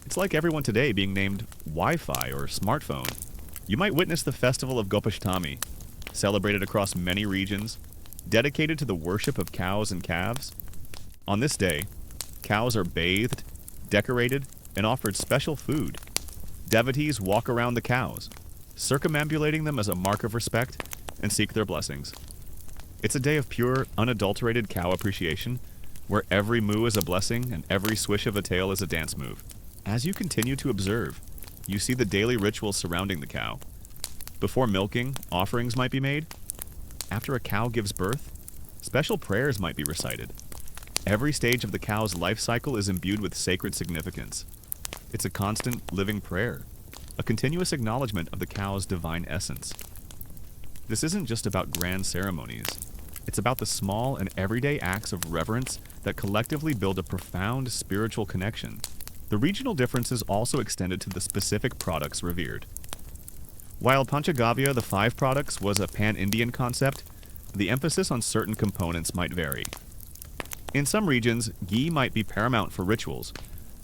It's like everyone today being named Wi-Fi or smartphone. You might witness the festival of Gopashtami, celebrated across many regions, dedicated to the worship of cows and calves. On this day, cows are bathed, decorated, and offered special food. Devotees walk around the cows, circumambulating them as a mark of respect and seek their blessings. It's a day of pure, unadulterated cow appreciation, where every moo is a blessing and every swish of a tail is a dance move. As you continue to observe, you see the daily rituals surrounding the cow. Before milking, offerings might be made. After a cow gives birth, special prayers might be recited. Every stage of the cow's life cycle is imbued with sacred significance. It's a constant, living prayer, a continuous acknowledgement of the cow's divine essence. This isn't just about grand ceremonies. It's about the small and everyday acts of reverence that collectively build a profound spiritual connection. The regional differences also extended to the specific products revered. While Panchagavya, the 5 products, was a pan-Indian concept, the emphasis on certain components might vary. In some regions, ghee might be paramount for rituals,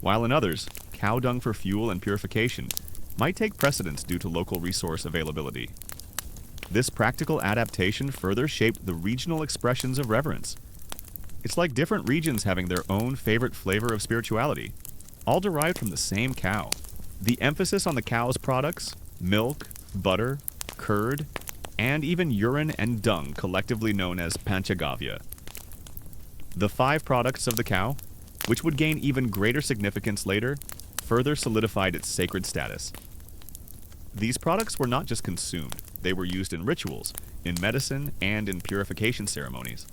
while in others, cow dung for fuel and purification might take precedence due to local resource availability. This practical adaptation further shaped the regional expressions of reverence. It's like different regions having their own favorite flavor of spirituality, all derived from the same cow. The emphasis on the cow's products, milk, butter, curd, and even urine and dung, collectively known as Panchagavya. The 5 products of the cow, which would gain even greater significance later, further solidified its sacred status. These products were not just consumed, they were used in rituals, in medicine, and in purification ceremonies.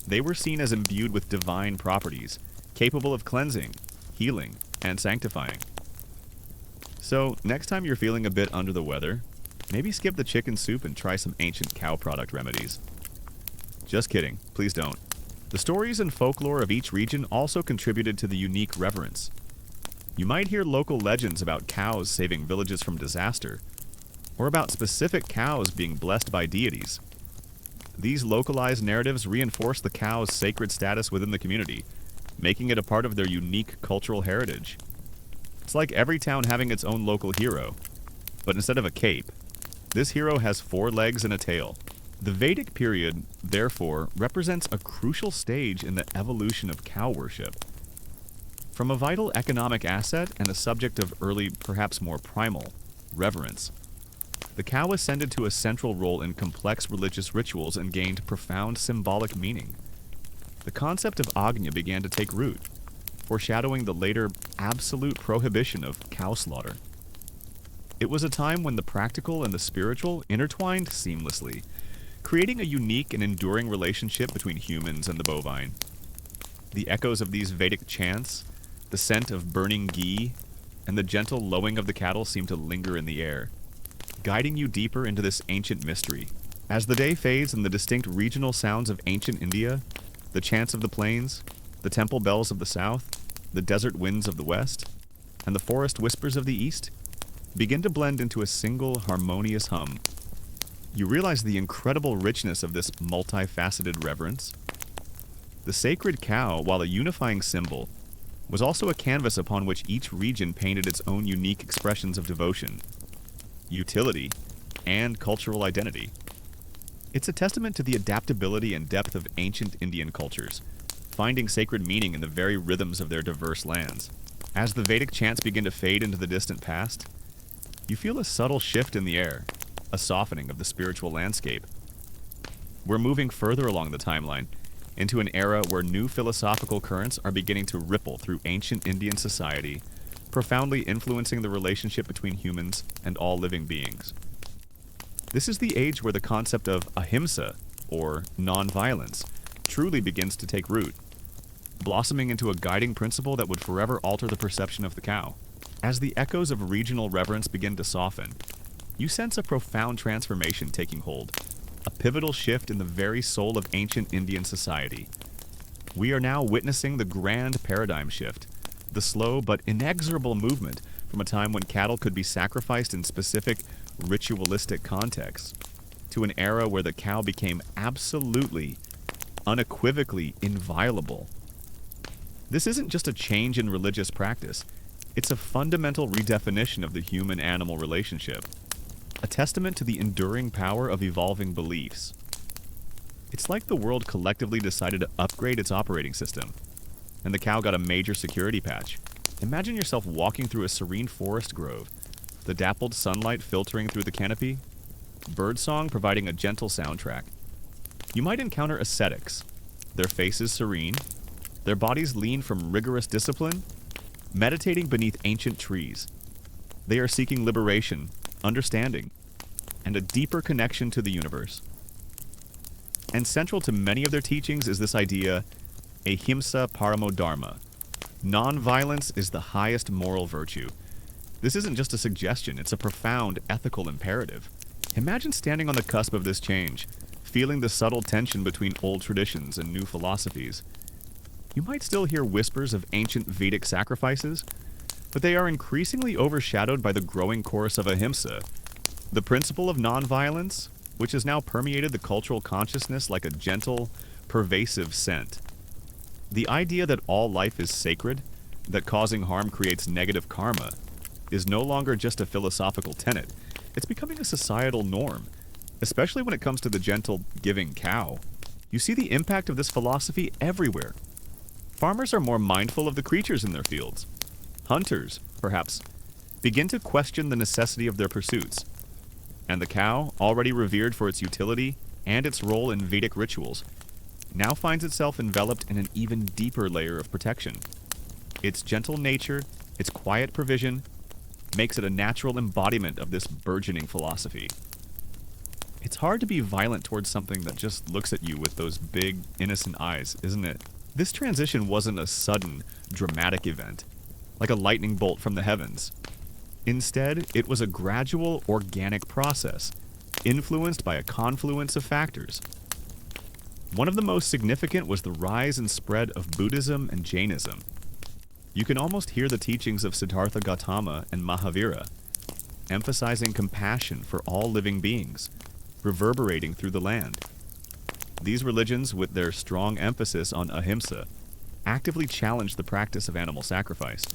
They were seen as imbued with divine properties, capable of cleansing, healing, and sanctifying. So, next time you're feeling a bit under the weather, maybe skip the chicken soup and try some ancient cow product remedies. Just kidding, please don't. The stories and folklore of each region also contributed to the unique reverence. You might hear local legends about cows saving villages from disaster, or about specific cows being blessed by deities. These localized narratives reinforce the cow's sacred status within the community, making it a part of their unique cultural heritage. It's like every town having its own local hero, but instead of a cape, this hero has 4 legs and a tail. The Vedic period, therefore, represents a crucial stage in the evolution of cow worship. From a vital economic asset and a subject of early, perhaps more primal, reverence, the cow ascended to a central role in complex religious rituals and gained profound symbolic meaning. The concept of Agnya began to take root, foreshadowing the later absolute prohibition of cow slaughter. It was a time when the practical and the spiritual intertwined seamlessly, creating a unique and enduring relationship between humans and the bovine. The echoes of these Vedic chants, the scent of burning ghee, and the gentle lowing of the cattle seem to linger in the air, guiding you deeper into this ancient mystery. As the day fades and the distinct regional sounds of ancient India, the chants of the plains, the temple bells of the south, the desert winds of the west, and the forest whispers of the east, begin to blend into a single harmonious hum, you realize the incredible richness of this multifaceted reverence. The sacred cow, while a unifying symbol, was also a canvas upon which each region painted its own unique expressions of devotion, utility, and cultural identity. It's a testament to the adaptability and depth of ancient Indian cultures, finding sacred meaning in the very rhythms of their diverse lands. As the Vedic chants begin to fade into the distant past, you feel a subtle shift in the air, a softening of the spiritual landscape. We're moving further along the timeline, into an era where new philosophical currents are beginning to ripple through ancient Indian society, profoundly influencing the relationship between humans and all living beings. This is the age where the concept of ahimsa, or non-violence, truly begins to take root, blossoming into a guiding principle that would forever alter the perception of the cow. As the echoes of regional reverence begin to soften, you sense a profound transformation taking hold, a pivotal shift in the very soul of ancient Indian society. We are now witnessing the grand paradigm shift, the slow but inexorable movement from a time when cattle could be sacrificed in specific ritualistic contexts, to an era where the cow became absolutely, unequivocally inviolable. This isn't just a change in religious practice, it's a fundamental redefinition of the human-animal relationship, a testament to the enduring power of evolving beliefs. It's like the world collectively decided to upgrade its operating system, and the cow got a major security patch, Imagine yourself walking through a serene forest grove, the dappled sunlight filtering through the canopy, birdsong providing a gentle soundtrack. You might encounter ascetics, their faces serene, their bodies lean from rigorous discipline, meditating beneath ancient trees. They are seeking liberation, understanding, and a deeper connection to the universe. And central to many of their teachings is this idea, ahimsa paramo dharma. Non-violence is the highest moral virtue. This isn't just a suggestion, it's a profound ethical imperative. Imagine standing on the cusp of this change, feeling the subtle tension between old traditions and new philosophies. You might still hear whispers of ancient Vedic sacrifices, but they are increasingly overshadowed by the growing chorus of ahimsa, the principle of nonviolence, which has now permeated the cultural consciousness like a gentle, pervasive scent. The idea that all life is sacred, that causing harm creates negative karma, is no longer just a philosophical tenet. It's becoming a societal norm, especially when it comes to the gentle, giving cow. You see the impact of this philosophy everywhere. Farmers are more mindful of the creatures in their fields. Hunters, perhaps, begin to question the necessity of their pursuits. And the cow, already revered for its utility and its role in Vedic rituals, now finds itself enveloped in an even deeper layer of protection. Its gentle nature, its quiet provision, makes it a natural embodiment of this burgeoning philosophy. It's hard to be violent towards something that just looks at you with those big, innocent eyes, isn't it? This transition wasn't a sudden, dramatic event, like a lightning bolt from the heavens. Instead, it was a gradual, organic process, influenced by a confluence of factors. One of the most significant was the rise and spread of Buddhism and Jainism. You can almost hear the teachings of Siddhartha Gautama and Mahavira, emphasizing compassion for all living beings, reverberating through the land. These religions, with their strong emphasis on ahimsa, actively challenge the practice of animal sacrifice,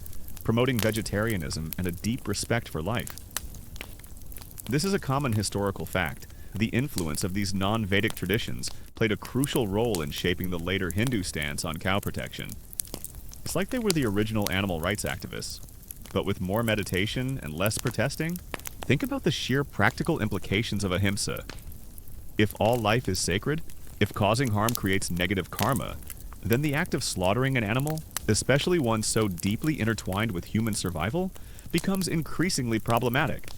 promoting vegetarianism and a deep respect for life. This is a common historical fact. The influence of these non-Vedic traditions played a crucial role in shaping the later Hindu stance on cow protection. It's like they were the original animal rights activists, but with more meditation and less protesting. Think about the sheer practical implications of ahimsa. If all life is sacred, if causing harm creates negative karma, then the act of slaughtering an animal, especially one so deeply intertwined with human survival, becomes increasingly problematic.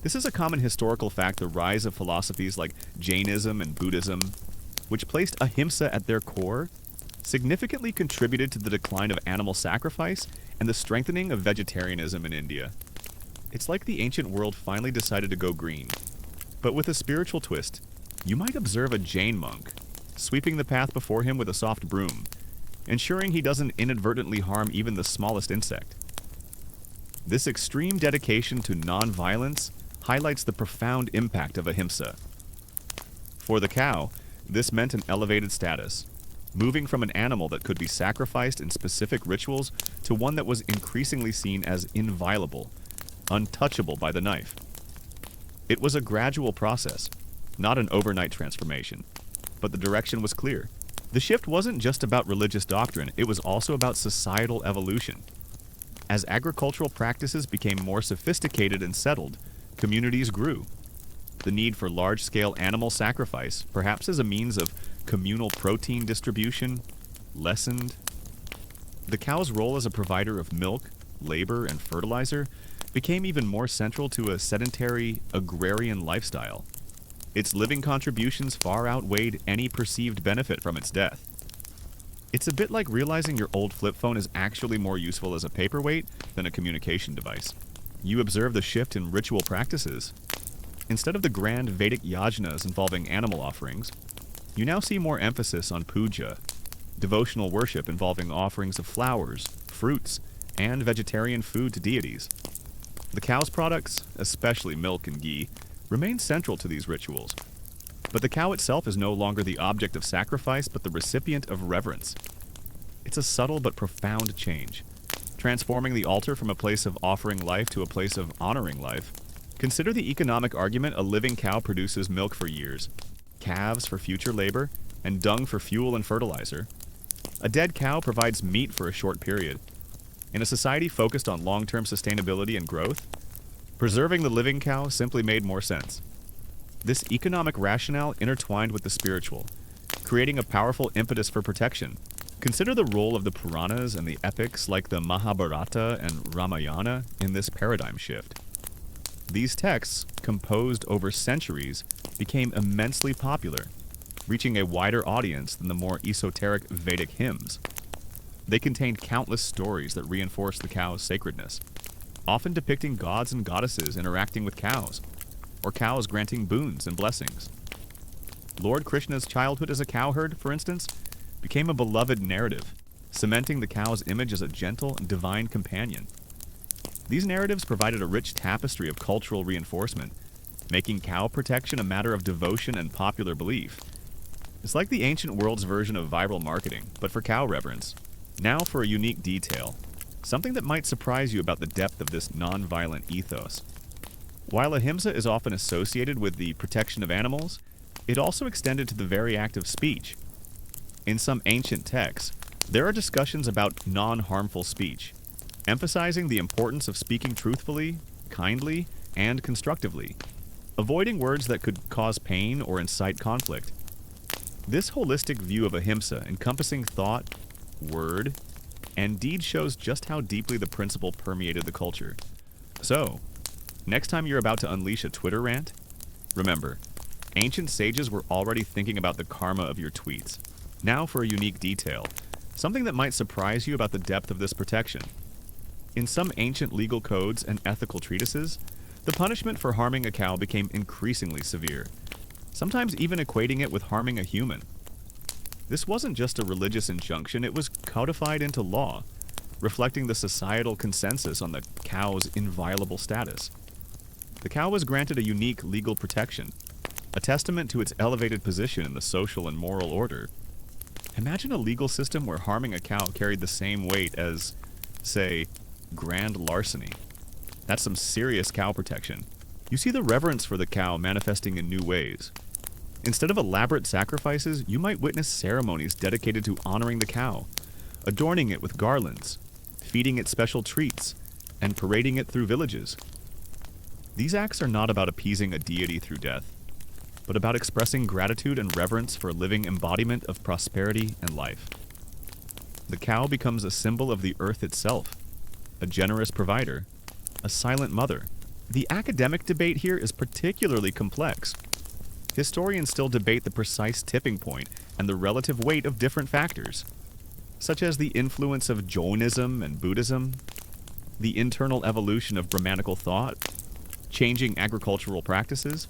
This is a common historical fact. The rise of philosophies like Jainism and Buddhism, which placed ahimsa at their core, significantly contributed to the decline of animal sacrifice and the strengthening of vegetarianism in India. It's like the ancient world finally decided to go green. But with a spiritual twist, you might observe a Jain monk, sweeping the path before him with a soft broom, ensuring he doesn't inadvertently harm even the smallest insect. This extreme dedication to non-violence highlights the profound impact of ahimsa. For the cow, this meant an elevated status, moving from an animal that could be sacrificed in specific rituals to one that was increasingly seen as inviolable, untouchable by the knife. It was a gradual process, not an overnight transformation, but the direction was clear. The shift wasn't just about religious doctrine, it was also about societal evolution. As agricultural practices became more sophisticated and settled, communities grew. The need for large-scale animal sacrifice, perhaps as a means of communal protein distribution, lessened. The cow's role as a provider of milk, labor, and fertilizer became even more central to a sedentary, agrarian lifestyle. Its living contributions far outweighed any perceived benefit from its death. It's a bit like realizing your old flip phone is actually more useful as a paperweight than a communication device. You observe the shift in ritual practices. Instead of the grand Vedic yajnas involving animal offerings, you now see more emphasis on puja, devotional worship involving offerings of flowers, fruits, and vegetarian food to deities. The cow's products, especially milk and ghee, remain central to these rituals. But the cow itself is no longer the object of sacrifice, but the recipient of reverence. It's a subtle but profound change, transforming the altar from a place of offering life to a place of honoring life. Consider the economic argument. A living cow produces milk for years, calves for future labor, and dung for fuel and fertilizer. A dead cow provides meat for a short period. In a society focused on long-term sustainability and growth, preserving the living cow simply made more sense. This economic rationale intertwined with the spiritual, creating a powerful impetus for protection. Consider the role of the Puranas and the epics like the Mahabharata and Ramayana in this paradigm shift. These texts, composed over centuries, became immensely popular, reaching a wider audience than the more esoteric Vedic hymns. They contained countless stories that reinforced the cow's sacredness, often depicting gods and goddesses interacting with cows, or cows granting boons and blessings. Lord Krishna's childhood as a cowherd, for instance, became a beloved narrative, cementing the cow's image as a gentle and divine companion. These narratives provided a rich tapestry of cultural reinforcement, making cow protection a matter of devotion and popular belief. It's like the ancient world's version of viral marketing, but for cow reverence. Now for a unique detail, something that might surprise you about the depth of this non-violent ethos. While ahimsa is often associated with the protection of animals, it also extended to the very act of speech. In some ancient texts, there are discussions about non-harmful speech, emphasizing the importance of speaking truthfully, kindly, and constructively, avoiding words that could cause pain or incite conflict. This holistic view of ahimsa, encompassing thought, word, and deed, shows just how deeply the principle permeated the culture. So, next time you're about to unleash a Twitter rant, remember, ancient sages were already thinking about the karma of your tweets. Now for a unique detail, something that might surprise you about the depth of this protection. In some ancient legal codes and ethical treatises, the punishment for harming a cow became increasingly severe, sometimes even equating it with harming a human. This wasn't just a religious injunction, it was codified into law, reflecting the societal consensus on the cow's inviolable status. The cow was granted a unique legal protection, a testament to its elevated position in the social and moral order. Imagine a legal system where harming a cow carried the same weight as, say, grand larceny. That's some serious cow protection. You see the reverence for the cow manifesting in new ways. Instead of elaborate sacrifices, you might witness ceremonies dedicated to honoring the cow, adorning it with garlands, feeding it special treats, and parading it through villages. These acts are not about appeasing a deity through death, but about expressing gratitude and reverence for a living embodiment of prosperity and life. The cow becomes a symbol of the earth itself, a generous provider, a silent mother. The academic debate here is particularly complex. Historians still debate the precise tipping point and the relative weight of different factors, such as the influence of Jainism and Buddhism, the internal evolution of Brahmanical thought, changing agricultural practices,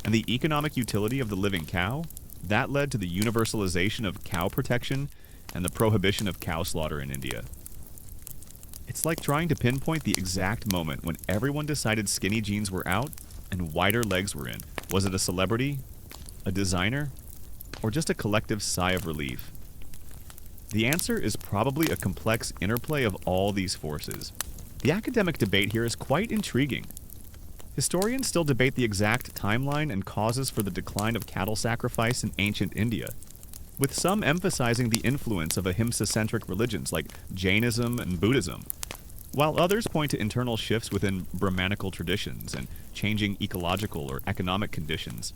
and the economic utility of the living cow. That led to the universalization of cow protection and the prohibition of cow slaughter in India. It's like trying to pinpoint the exact moment when everyone decided skinny jeans were out and wider legs were in. Was it a celebrity, a designer, or just a collective sigh of relief? The answer is probably a complex interplay of all these forces. The academic debate here is quite intriguing. Historians still debate the exact timeline and causes for the decline of cattle sacrifice in ancient India, with some emphasizing the influence of ahimsa-centric religions like Jainism and Buddhism, while others point to internal shifts within Brahmanical traditions and changing ecological or economic conditions.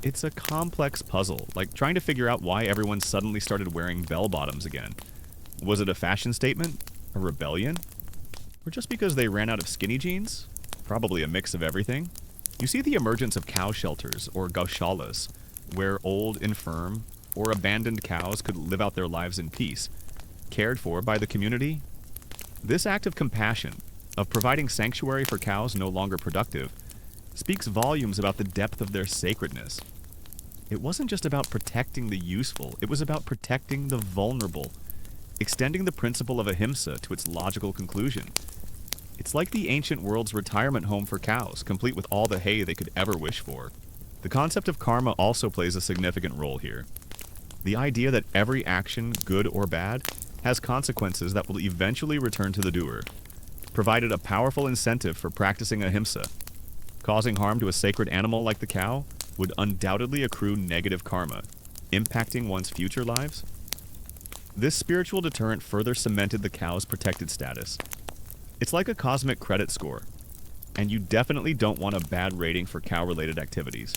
It's a complex puzzle, like trying to figure out why everyone suddenly started wearing bell-bottoms again. Was it a fashion statement? A rebellion? Or just because they ran out of skinny jeans? Probably a mix of everything. You see the emergence of cow shelters, or gaushalas, where old, infirm, or abandoned cows could live out their lives in peace, cared for by the community. This act of compassion, of providing sanctuary for cows no longer productive, speaks volumes about the depth of their sacredness. It wasn't just about protecting the useful, it was about protecting the vulnerable, extending the principle of ahimsa to its logical conclusion. It's like the ancient world's retirement home for cows, complete with all the hay they could ever wish for. The concept of karma also plays a significant role here. The idea that every action, good or bad, has consequences that will eventually return to the doer, provided a powerful incentive for practicing ahimsa. Causing harm to a sacred animal like the cow would undoubtedly accrue negative karma, impacting one's future lives. This spiritual deterrent further cemented the cow's protected status. It's like a cosmic credit score, and you definitely don't want a bad rating for cow-related activities.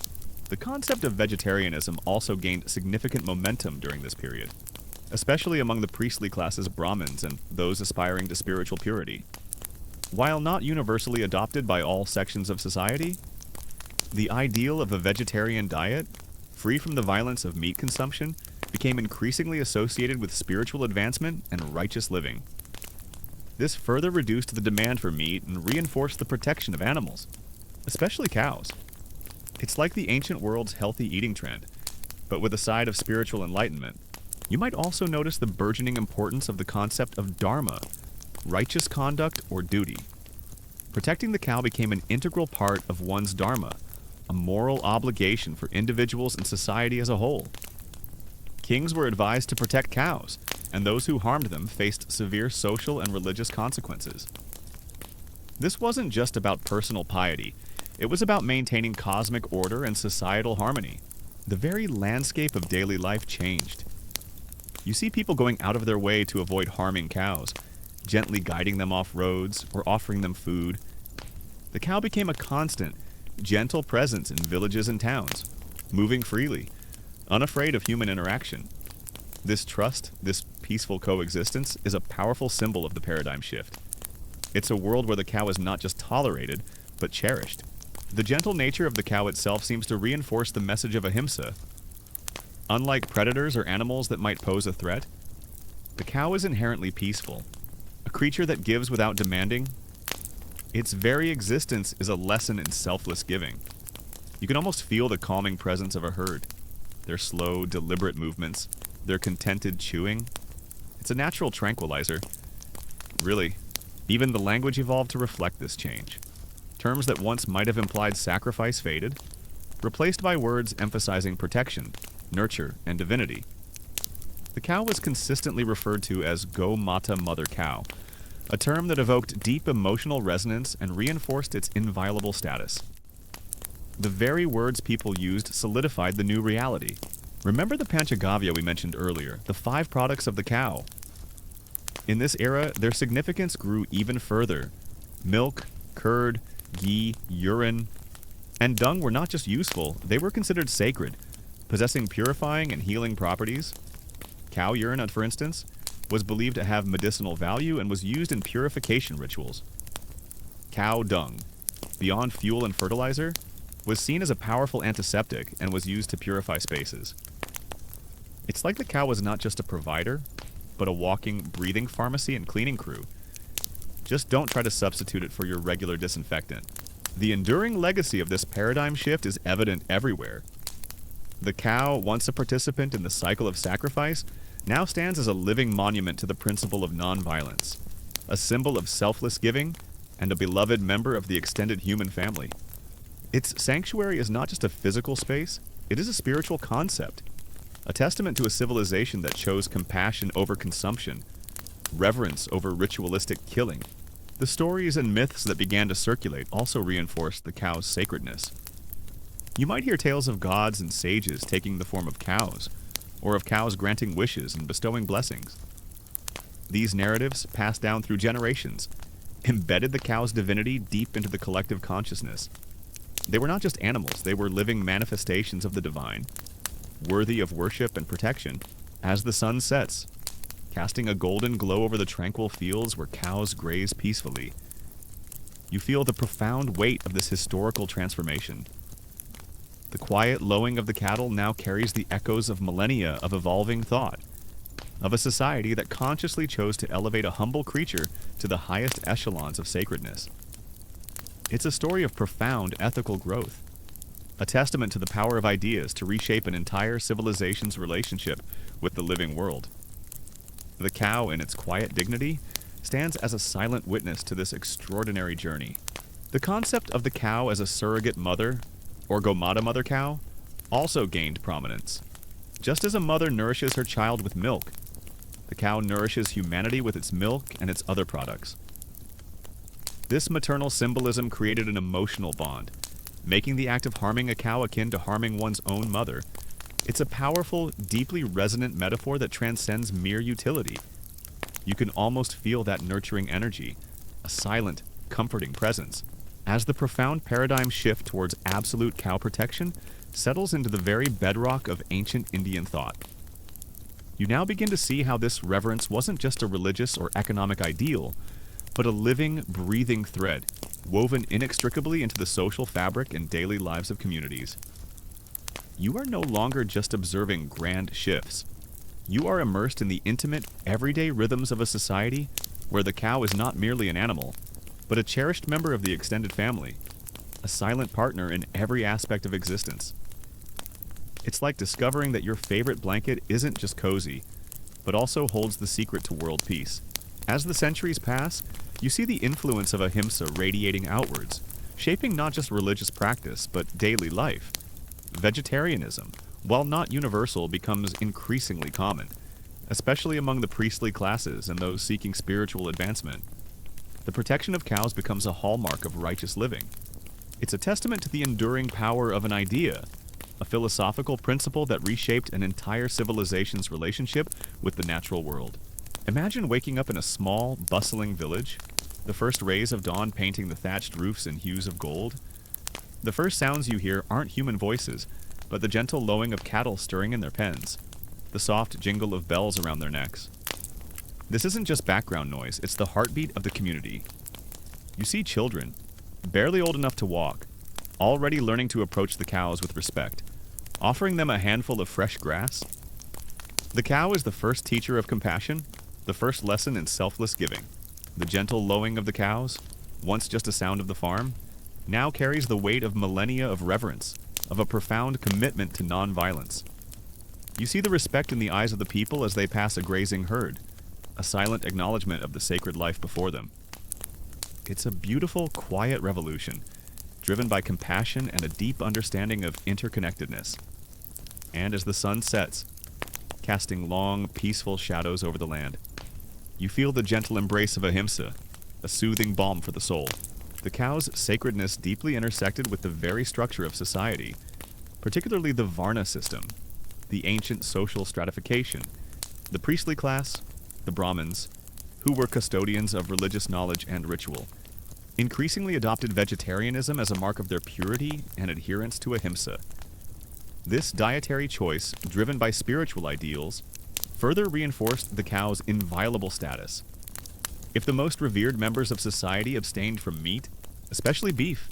The concept of vegetarianism also gained significant momentum during this period, especially among the priestly classes Brahmins and those aspiring to spiritual purity. While not universally adopted by all sections of society, the ideal of a vegetarian diet, free from the violence of meat consumption, became increasingly associated with spiritual advancement and righteous living. This further reduced the demand for meat and reinforced the protection of animals, especially cows. It's like the ancient world's healthy eating trend, but with a side of spiritual enlightenment. You might also notice the burgeoning importance of the concept of dharma, righteous conduct or duty. Protecting the cow became an integral part of one's dharma, a moral obligation for individuals and society as a whole. Kings were advised to protect cows, and those who harmed them faced severe social and religious consequences. This wasn't just about personal piety, it was about maintaining cosmic order and societal harmony. The very landscape of daily life changed. You see people going out of their way to avoid harming cows, gently guiding them off roads or offering them food. The cow became a constant, gentle presence in villages and towns, moving freely, unafraid of human interaction. This trust, this peaceful coexistence, is a powerful symbol of the paradigm shift. It's a world where the cow is not just tolerated, but cherished. The gentle nature of the cow itself seems to reinforce the message of ahimsa. Unlike predators or animals that might pose a threat, the cow is inherently peaceful, a creature that gives without demanding. Its very existence is a lesson in selfless giving. You can almost feel the calming presence of a herd, their slow, deliberate movements, their contented chewing. It's a natural tranquilizer. Really, even the language evolved to reflect this change. Terms that once might have implied sacrifice faded, replaced by words emphasizing protection, nurture, and divinity. The cow was consistently referred to as Gomata Mother Cow, a term that evoked deep emotional resonance and reinforced its inviolable status. The very words people used solidified the new reality. Remember the Panchagavya we mentioned earlier, the 5 products of the cow? In this era, their significance grew even further. Milk, curd, ghee, urine, and dung were not just useful, they were considered sacred, possessing purifying and healing properties. Cow urine, for instance, was believed to have medicinal value and was used in purification rituals. Cow dung, beyond fuel and fertilizer, was seen as a powerful antiseptic and was used to purify spaces. It's like the cow was not just a provider, but a walking, breathing pharmacy and cleaning crew. Just don't try to substitute it for your regular disinfectant. The enduring legacy of this paradigm shift is evident everywhere. The cow, once a participant in the cycle of sacrifice, now stands as a living monument to the principle of nonviolence, a symbol of selfless giving, and a beloved member of the extended human family. Its sanctuary is not just a physical space, it is a spiritual concept, a testament to a civilization that chose compassion over consumption, reverence over ritualistic killing. The stories and myths that began to circulate also reinforced the cow's sacredness. You might hear tales of gods and sages taking the form of cows, or of cows granting wishes and bestowing blessings. These narratives, passed down through generations, embedded the cow's divinity deep into the collective consciousness. They were not just animals, they were living manifestations of the divine, worthy of worship and protection. As the sun sets, casting a golden glow over the tranquil fields where cows graze peacefully, you feel the profound weight of this historical transformation. The quiet lowing of the cattle now carries the echoes of millennia of evolving thought, of a society that consciously chose to elevate a humble creature to the highest echelons of sacredness. It's a story of profound ethical growth, a testament to the power of ideas to reshape an entire civilization's relationship with the living world. The cow, in its quiet dignity, stands as a silent witness to this extraordinary journey. The concept of the cow as a surrogate mother, or Gomata Mother Cow, also gained prominence. Just as a mother nourishes her child with milk, the cow nourishes humanity with its milk and its other products. This maternal symbolism created an emotional bond, making the act of harming a cow akin to harming one's own mother. It's a powerful, deeply resonant metaphor that transcends mere utility. You can almost feel that nurturing energy, a silent, comforting presence, as the profound paradigm shift towards absolute cow protection settles into the very bedrock of ancient Indian thought. You now begin to see how this reverence wasn't just a religious or economic ideal, but a living, breathing thread, woven inextricably into the social fabric and daily lives of communities. You are no longer just observing grand shifts. You are immersed in the intimate, everyday rhythms of a society where the cow is not merely an animal, but a cherished member of the extended family, a silent partner in every aspect of existence. It's like discovering that your favorite blanket isn't just cozy, but also holds the secret to world peace. As the centuries pass, you see the influence of ahimsa radiating outwards, shaping not just religious practice, but daily life. Vegetarianism, while not universal, becomes increasingly common, especially among the priestly classes and those seeking spiritual advancement. The protection of cows becomes a hallmark of righteous living. It's a testament to the enduring power of an idea, a philosophical principle that reshaped an entire civilization's relationship with the natural world. Imagine waking up in a small, bustling village, the first rays of dawn painting the thatched roofs in hues of gold. The first sounds you hear aren't human voices, but the gentle lowing of cattle stirring in their pens, the soft jingle of bells around their necks. This isn't just background noise, it's the heartbeat of the community. You see children, barely old enough to walk, already learning to approach the cows with respect, offering them a handful of fresh grass. The cow is the first teacher of compassion, the first lesson in selfless giving. The gentle lowing of the cows, once just a sound of the farm, now carries the weight of millennia of reverence, of a profound commitment to non-violence. You see the respect in the eyes of the people as they pass a grazing herd, a silent acknowledgement of the sacred life before them. It's a beautiful, quiet revolution, driven by compassion and a deep understanding of interconnectedness. And as the sun sets, casting long, peaceful shadows over the land, you feel the gentle embrace of ahimsa, a soothing balm for the soul. The cow's sacredness deeply intersected with the very structure of society, particularly the Varna system, the ancient social stratification, the priestly class, the Brahmins, who were custodians of religious knowledge and ritual, increasingly adopted vegetarianism as a mark of their purity and adherence to ahimsa. This dietary choice, driven by spiritual ideals, further reinforced the cow's inviolable status. If the most revered members of society abstained from meat, especially beef,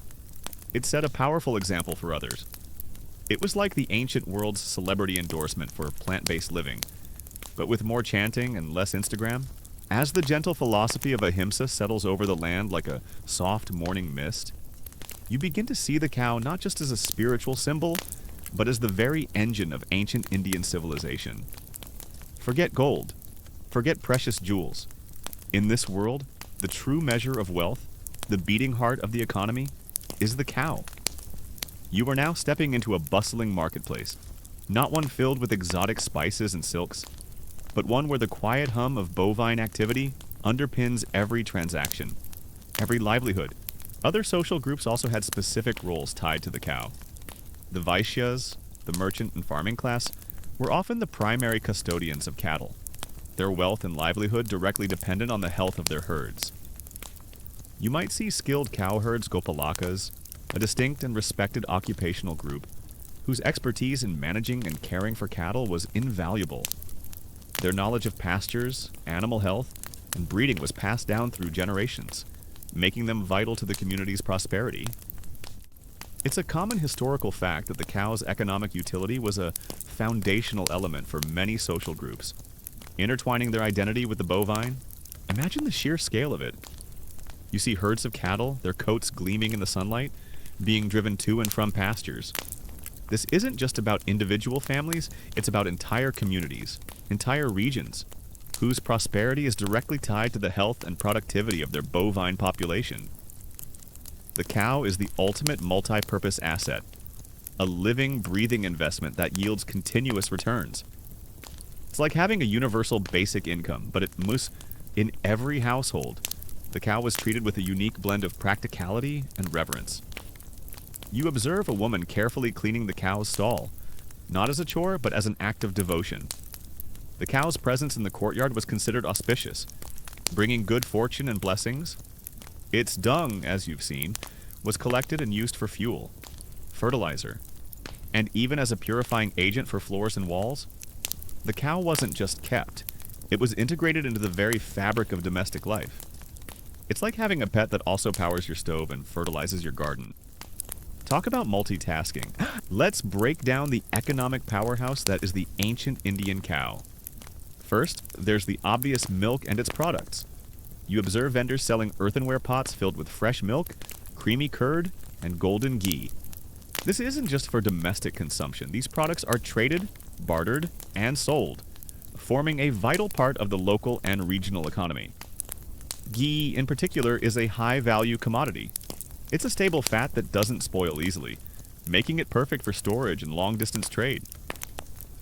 it set a powerful example for others. It was like the ancient world's celebrity endorsement for plant-based living, but with more chanting and less Instagram. As the gentle philosophy of ahimsa settles over the land like a soft morning mist, you begin to see the cow not just as a spiritual symbol, but as the very engine of ancient Indian civilization. Forget gold. Forget precious jewels. In this world, the true measure of wealth, the beating heart of the economy, is the cow. You are now stepping into a bustling marketplace, not one filled with exotic spices and silks, but one where the quiet hum of bovine activity underpins every transaction, every livelihood. Other social groups also had specific roles tied to the cow. The Vaishyas, the merchant and farming class, were often the primary custodians of cattle, their wealth and livelihood directly dependent on the health of their herds. You might see skilled cowherds Gopalakas, a distinct and respected occupational group, whose expertise in managing and caring for cattle was invaluable. Their knowledge of pastures, animal health, and breeding was passed down through generations, making them vital to the community's prosperity. It's a common historical fact that the cow's economic utility was a foundational element for many social groups. Intertwining their identity with the bovine, imagine the sheer scale of it. You see herds of cattle, their coats gleaming in the sunlight, being driven to and from pastures. This isn't just about individual families, it's about entire communities, entire regions, whose prosperity is directly tied to the health and productivity of their bovine population. The cow is the ultimate multi-purpose asset, a living, breathing investment that yields continuous returns. It's like having a universal basic income, but in every household, the cow was treated with a unique blend of practicality and reverence. You observe a woman carefully cleaning the cow's stall, not as a chore, but as an act of devotion. The cow's presence in the courtyard was considered auspicious, bringing good fortune and blessings. Its dung, as you've seen, was collected and used for fuel, fertilizer, and even as a purifying agent for floors and walls. The cow wasn't just kept, it was integrated into the very fabric of domestic life. It's like having a pet that also powers your stove and fertilizes your garden. Talk about multitasking. Let's break down the economic powerhouse that is the ancient Indian cow. First, there's the obvious milk and its products. You observe vendors selling earthenware pots filled with fresh milk, creamy curd, and golden ghee. This isn't just for domestic consumption. These products are traded, bartered, and sold, forming a vital part of the local and regional economy. Ghee, in particular, is a high-value commodity. It's a stable fat that doesn't spoil easily, making it perfect for storage and long-distance trade.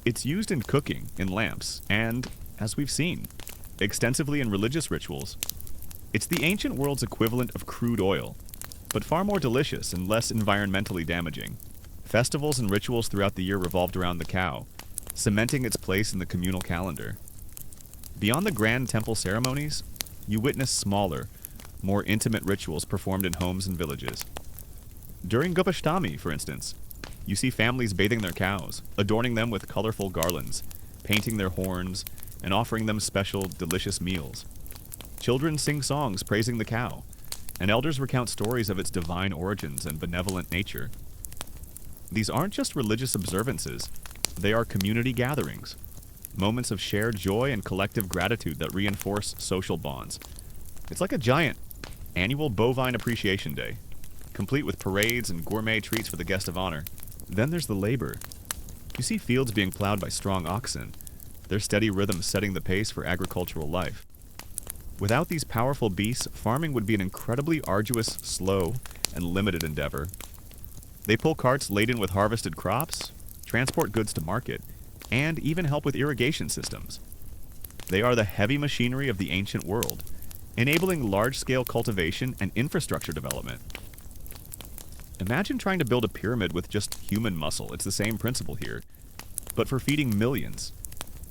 It's used in cooking, in lamps, and, as we've seen, extensively in religious rituals. It's the ancient world's equivalent of crude oil, but far more delicious and less environmentally damaging. Festivals and rituals throughout the year revolved around the cow, cementing its place in the communal calendar. Beyond the grand temple ceremonies, you witness smaller, more intimate rituals performed in homes and villages. During Gopashtami, for instance, you see families bathing their cows, adorning them with colorful garlands, painting their horns, and offering them special, delicious meals. Children sing songs praising the cow, and elders recount stories of its divine origins and benevolent nature. These aren't just religious observances, they are community gatherings, moments of shared joy and collective gratitude that reinforce social bonds. It's like a giant annual bovine appreciation day, complete with parades and gourmet treats for the guest of honor. Then there's the labor. You see fields being plowed by strong oxen, their steady rhythm setting the pace for agricultural life. Without these powerful beasts, farming would be an incredibly arduous, slow, and limited endeavor. They pull carts laden with harvested crops, transport goods to market, and even help with irrigation systems. They are the heavy machinery of the ancient world, enabling large-scale cultivation and infrastructure development. Imagine trying to build a pyramid with just human muscle. It's the same principle here, but for feeding millions.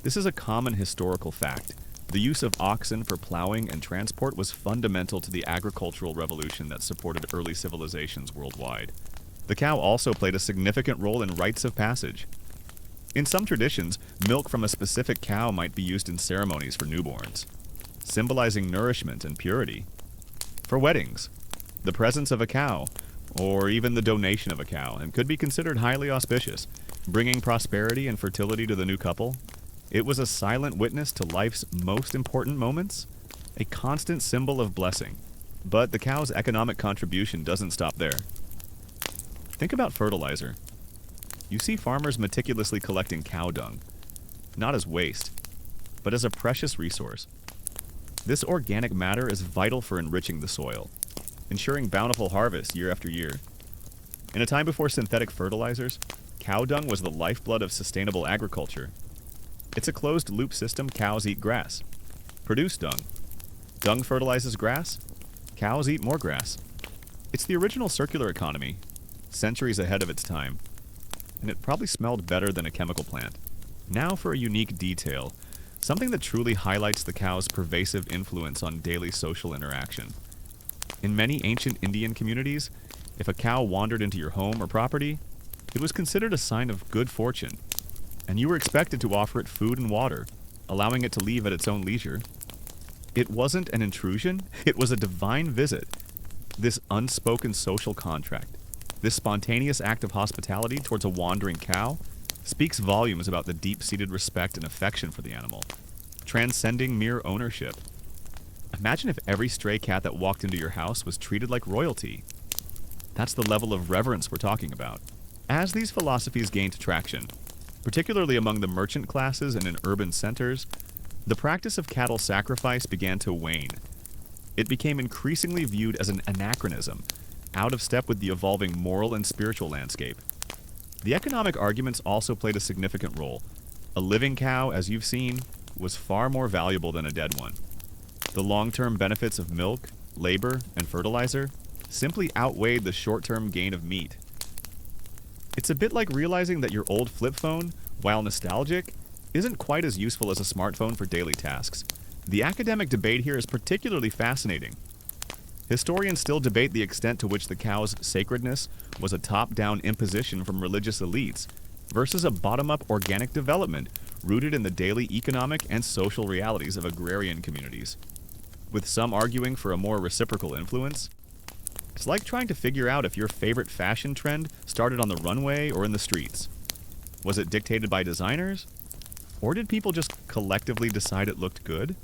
This is a common historical fact. The use of oxen for plowing and transport was fundamental to the agricultural revolution that supported early civilizations worldwide. The cow also played a significant role in rites of passage. In some traditions, milk from a specific cow might be used in ceremonies for newborns, symbolizing nourishment and purity. For weddings, the presence of a cow, or even the donation of a cow, and could be considered highly auspicious, bringing prosperity and fertility to the new couple. It was a silent witness to life's most important moments, a constant symbol of blessing. But the cow's economic contribution doesn't stop there. Think about fertilizer. You see farmers meticulously collecting cow dung, not as waste, but as a precious resource. This organic matter is vital for enriching the soil, ensuring bountiful harvest year after year. In a time before synthetic fertilizers, cow dung was the lifeblood of sustainable agriculture. It's a closed-loop system. Cows eat grass, produce dung. Dung fertilizes grass, cows eat more grass. It's the original circular economy, centuries ahead of its time, and it probably smelled better than a chemical plant. Now for a unique detail, something that truly highlights the cow's pervasive influence on daily social interaction. In many ancient Indian communities, if a cow wandered into your home or property, it was considered a sign of good fortune, and you were expected to offer it food and water, allowing it to leave at its own leisure. It wasn't an intrusion, it was a divine visit. This unspoken social contract, this spontaneous act of hospitality towards a wandering cow, speaks volumes about the deep-seated respect and affection for the animal, transcending mere ownership. Imagine if every stray cat that walked into your house was treated like royalty. That's the level of reverence we're talking about. As these philosophies gained traction, particularly among the merchant classes and in urban centers, the practice of cattle sacrifice began to wane. It became increasingly viewed as an anachronism, out of step with the evolving moral and spiritual landscape. The economic arguments also played a significant role. A living cow, as you've seen, was far more valuable than a dead one. The long-term benefits of milk, labor, and fertilizer simply outweighed the short-term gain of meat. It's a bit like realizing that your old flip phone, while nostalgic, isn't quite as useful as a smartphone for daily tasks. The academic debate here is particularly fascinating. Historians still debate the extent to which the cow's sacredness was a top-down imposition from religious elites versus a bottom-up organic development rooted in the daily economic and social realities of agrarian communities. With some arguing for a more reciprocal influence, it's like trying to figure out if your favorite fashion trend started on the runway or in the streets. Was it dictated by designers? Or did people just collectively decide it looked good?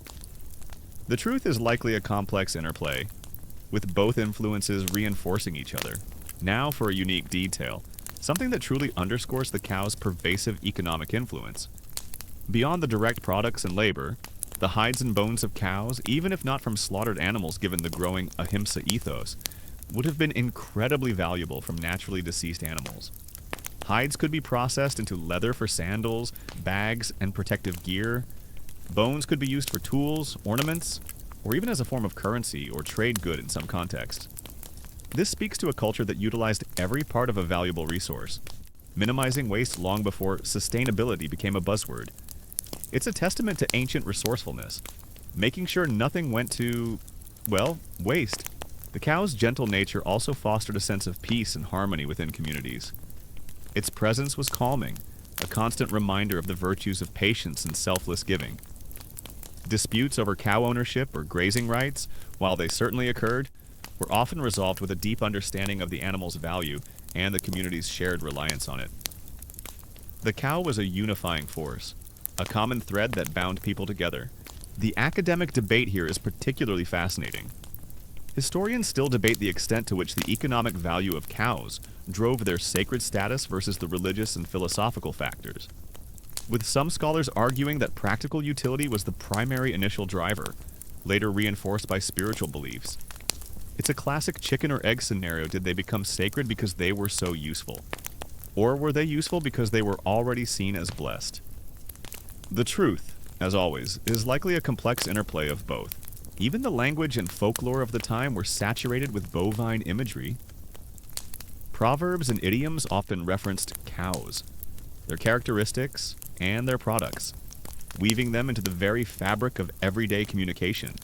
The truth is likely a complex interplay, with both influences reinforcing each other. Now for a unique detail, something that truly underscores the cow's pervasive economic influence. Beyond the direct products and labor, the hides and bones of cows, even if not from slaughtered animals given the growing ahimsa ethos, would have been incredibly valuable from naturally deceased animals. Hides could be processed into leather for sandals, bags, and protective gear. Bones could be used for tools, ornaments, or even as a form of currency or trade good in some contexts. This speaks to a culture that utilized every part of a valuable resource, minimizing waste long before sustainability became a buzzword. It's a testament to ancient resourcefulness, making sure nothing went to, well, waste. The cow's gentle nature also fostered a sense of peace and harmony within communities. Its presence was calming, a constant reminder of the virtues of patience and selfless giving. Disputes over cow ownership or grazing rights, while they certainly occurred, were often resolved with a deep understanding of the animal's value and the community's shared reliance on it. The cow was a unifying force, a common thread that bound people together. The academic debate here is particularly fascinating. Historians still debate the extent to which the economic value of cows drove their sacred status versus the religious and philosophical factors, with some scholars arguing that practical utility was the primary initial driver, later reinforced by spiritual beliefs. It's a classic chicken or egg scenario. Did they become sacred because they were so useful? Or were they useful because they were already seen as blessed? The truth, as always, is likely a complex interplay of both. Even the language and folklore of the time were saturated with bovine imagery. Proverbs and idioms often referenced cows, their characteristics, and their products, weaving them into the very fabric of everyday communication.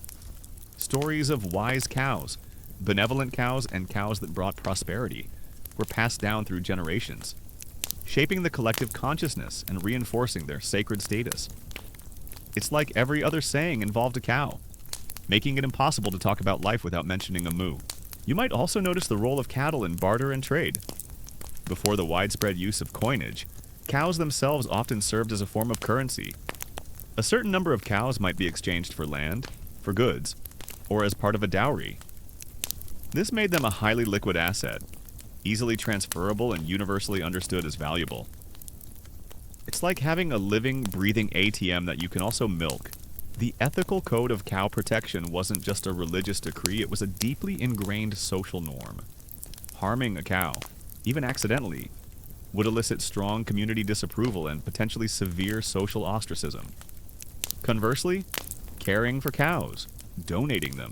Stories of wise cows, benevolent cows, and cows that brought prosperity were passed down through generations, shaping the collective consciousness and reinforcing their sacred status. It's like every other saying involved a cow, making it impossible to talk about life without mentioning a moo. You might also notice the role of cattle in barter and trade. Before the widespread use of coinage, cows themselves often served as a form of currency. A certain number of cows might be exchanged for land, for goods, or as part of a dowry. This made them a highly liquid asset, easily transferable and universally understood as valuable. It's like having a living, breathing ATM that you can also milk. The ethical code of cow protection wasn't just a religious decree, it was a deeply ingrained social norm. Harming a cow, even accidentally, would elicit strong community disapproval and potentially severe social ostracism. Conversely, caring for cows, donating them,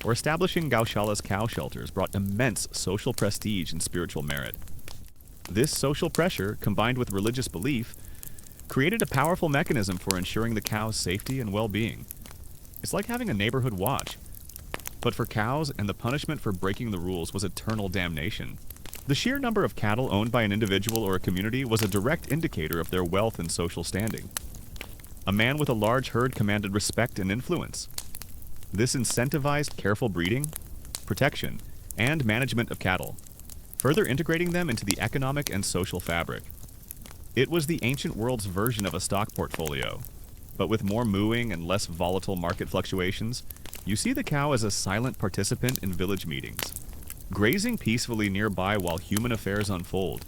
or establishing Gaushala's cow shelters brought immense social prestige and spiritual merit. This social pressure, combined with religious belief, created a powerful mechanism for ensuring the cow's safety and well-being. It's like having a neighborhood watch. But for cows, and the punishment for breaking the rules was eternal damnation. The sheer number of cattle owned by an individual or a community was a direct indicator of their wealth and social standing. A man with a large herd commanded respect and influence. This incentivized careful breeding, protection, and management of cattle, further integrating them into the economic and social fabric. It was the ancient world's version of a stock portfolio, but with more mooing and less volatile market fluctuations. You see the cow as a silent participant in village meetings, grazing peacefully nearby while human affairs unfold.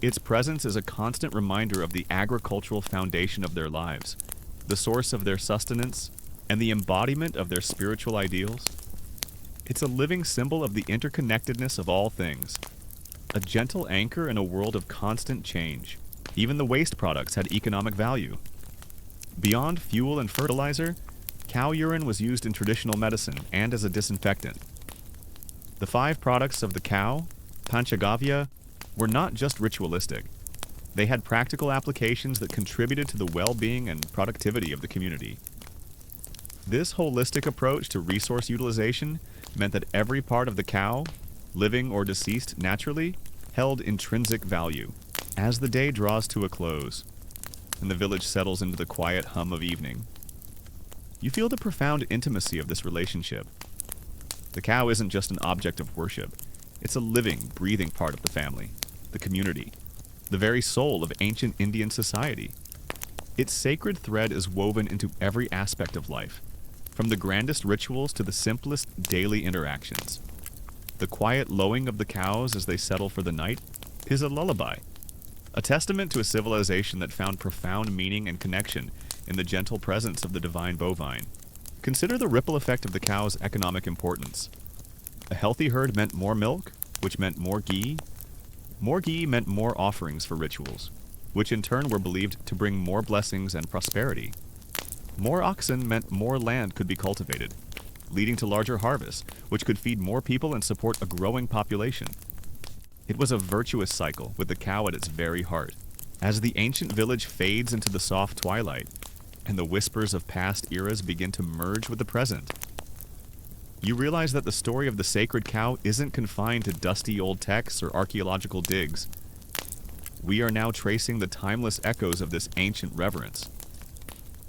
Its presence is a constant reminder of the agricultural foundation of their lives, the source of their sustenance, and the embodiment of their spiritual ideals. It's a living symbol of the interconnectedness of all things, a gentle anchor in a world of constant change. Even the waste products had economic value. Beyond fuel and fertilizer, cow urine was used in traditional medicine and as a disinfectant. The 5 products of the cow, Panchagavya, were not just ritualistic. They had practical applications that contributed to the well-being and productivity of the community. This holistic approach to resource utilization meant that every part of the cow, living or deceased naturally, held intrinsic value. As the day draws to a close, and the village settles into the quiet hum of evening, you feel the profound intimacy of this relationship. The cow isn't just an object of worship. It's a living, breathing part of the family, the community, the very soul of ancient Indian society. Its sacred thread is woven into every aspect of life, from the grandest rituals to the simplest daily interactions. The quiet lowing of the cows as they settle for the night is a lullaby, a testament to a civilization that found profound meaning and connection in the gentle presence of the divine bovine. Consider the ripple effect of the cow's economic importance. A healthy herd meant more milk, which meant more ghee. More ghee meant more offerings for rituals, which in turn were believed to bring more blessings and prosperity. More oxen meant more land could be cultivated, leading to larger harvests, which could feed more people and support a growing population. It was a virtuous cycle with the cow at its very heart. As the ancient village fades into the soft twilight, and the whispers of past eras begin to merge with the present, you realize that the story of the sacred cow isn't confined to dusty old texts or archaeological digs. We are now tracing the timeless echoes of this ancient reverence.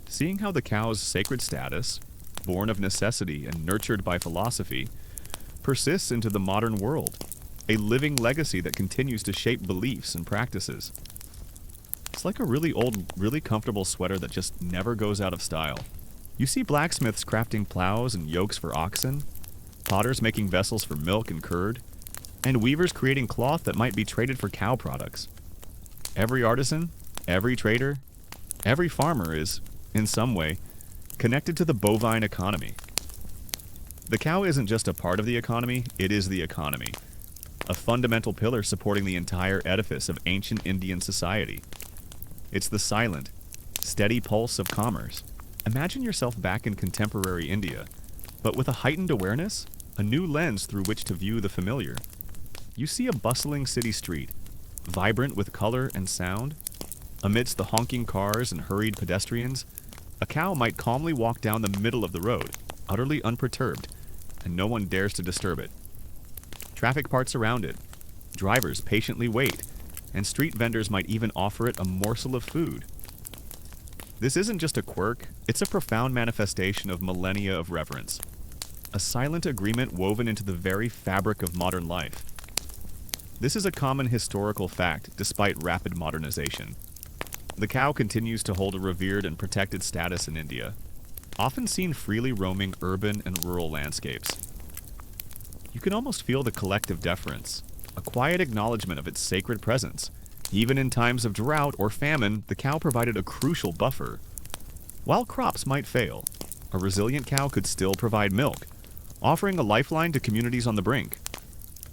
Seeing how the cow's sacred status, born of necessity and nurtured by philosophy, persists into the modern world, a living legacy that continues to shape beliefs and practices. It's like a really old, really comfortable sweater that just never goes out of style. You see blacksmiths crafting plows and yokes for oxen, potters making vessels for milk and curd, and weavers creating cloth that might be traded for cow products. Every artisan, every trader, every farmer is, in some way, connected to the bovine economy. The cow isn't just a part of the economy, it is the economy, a fundamental pillar supporting the entire edifice of ancient Indian society. It's the silent, steady pulse of commerce. Imagine yourself back in contemporary India, but with a heightened awareness, a new lens through which to view the familiar. You see a bustling city street, vibrant with color and sound. Amidst the honking cars and hurried pedestrians, a cow might calmly walk down the middle of the road, utterly unperturbed, and no one dares to disturb it. Traffic parts around it, drivers patiently wait, and street vendors might even offer it a morsel of food. This isn't just a quirk, it's a profound manifestation of millennia of reverence, a silent agreement woven into the very fabric of modern life. This is a common historical fact despite rapid modernization. The cow continues to hold a revered and protected status in India, often seen freely roaming urban and rural landscapes. You can almost feel the collective deference, a quiet acknowledgement of its sacred presence. Even in times of drought or famine, the cow provided a crucial buffer. While crops might fail, a resilient cow could still provide milk, offering a lifeline to communities on the brink.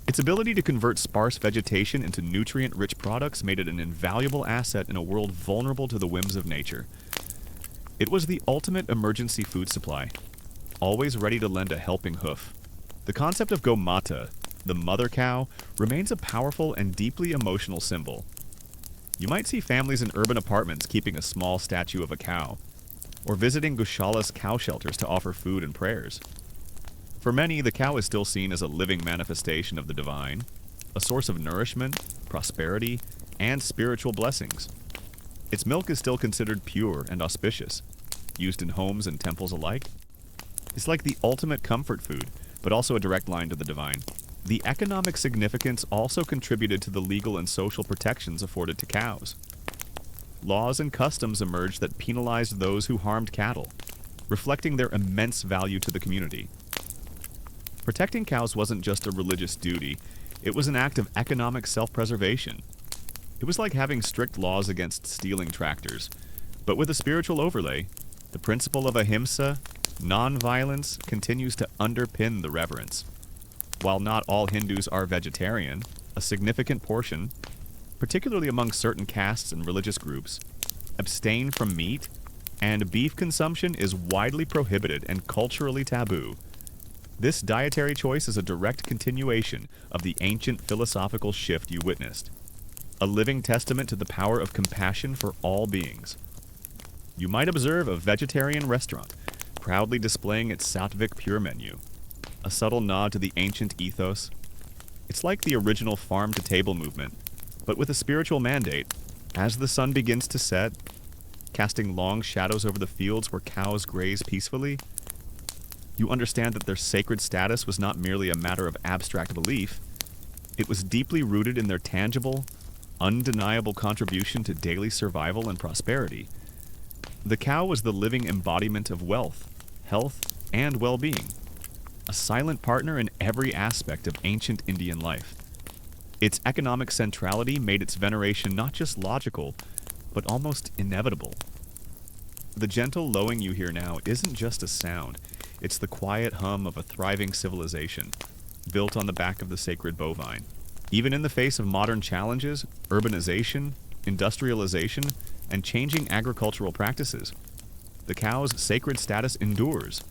Its ability to convert sparse vegetation into nutrient-rich products made it an invaluable asset in a world vulnerable to the whims of nature. It was the ultimate emergency food supply, always ready to lend a helping hoof. The concept of Gomata, the mother cow, remains a powerful and deeply emotional symbol. You might see families in urban apartments keeping a small statue of a cow, or visiting Gaushala's cow shelters to offer food and prayers. For many, the cow is still seen as a living manifestation of the divine, a source of nourishment, prosperity, and spiritual blessings. Its milk is still considered pure and auspicious, used in homes and temples alike. It's like the ultimate comfort food, but also a direct line to the divine. The economic significance also contributed to the legal and social protections afforded to cows. Laws and customs emerged that penalized those who harmed cattle, reflecting their immense value to the community. Protecting cows wasn't just a religious duty, it was an act of economic self-preservation. It was like having strict laws against stealing tractors, but with a spiritual overlay. The principle of ahimsa, non-violence, continues to underpin the reverence. While not all Hindus are vegetarian, a significant portion, particularly among certain castes and religious groups, abstain from meat, and beef consumption is widely prohibited and culturally taboo. This dietary choice is a direct continuation of the ancient philosophical shift you witnessed. a living testament to the power of compassion for all beings. You might observe a vegetarian restaurant, proudly displaying its Sattvic Pure menu, a subtle nod to the ancient ethos. It's like the original farm-to-table movement, but with a spiritual mandate. As the sun begins to set, casting long shadows over the fields where cows graze peacefully, you understand that their sacred status was not merely a matter of abstract belief. It was deeply rooted in their tangible, undeniable contribution to daily survival and prosperity. The cow was the living embodiment of wealth, health, and well-being, a silent partner in every aspect of ancient Indian life. Its economic centrality made its veneration not just logical, but almost inevitable. The gentle lowing you hear now isn't just a sound, it's the quiet hum of a thriving civilization, built on the back of the sacred bovine. Even in the face of modern challenges, urbanization, industrialization, and changing agricultural practices, the cow's sacred status endures.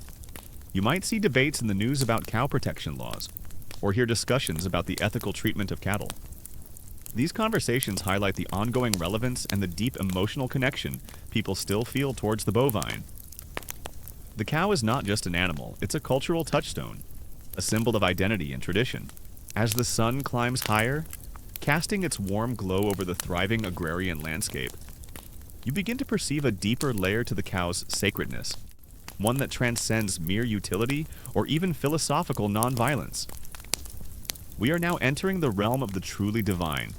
You might see debates in the news about cow protection laws, or hear discussions about the ethical treatment of cattle. These conversations highlight the ongoing relevance and the deep emotional connection people still feel towards the bovine. The cow is not just an animal, it's a cultural touchstone, a symbol of identity and tradition. As the sun climbs higher, casting its warm glow over the thriving agrarian landscape, you begin to perceive a deeper layer to the cow's sacredness, one that transcends mere utility or even philosophical nonviolence. We are now entering the realm of the truly divine,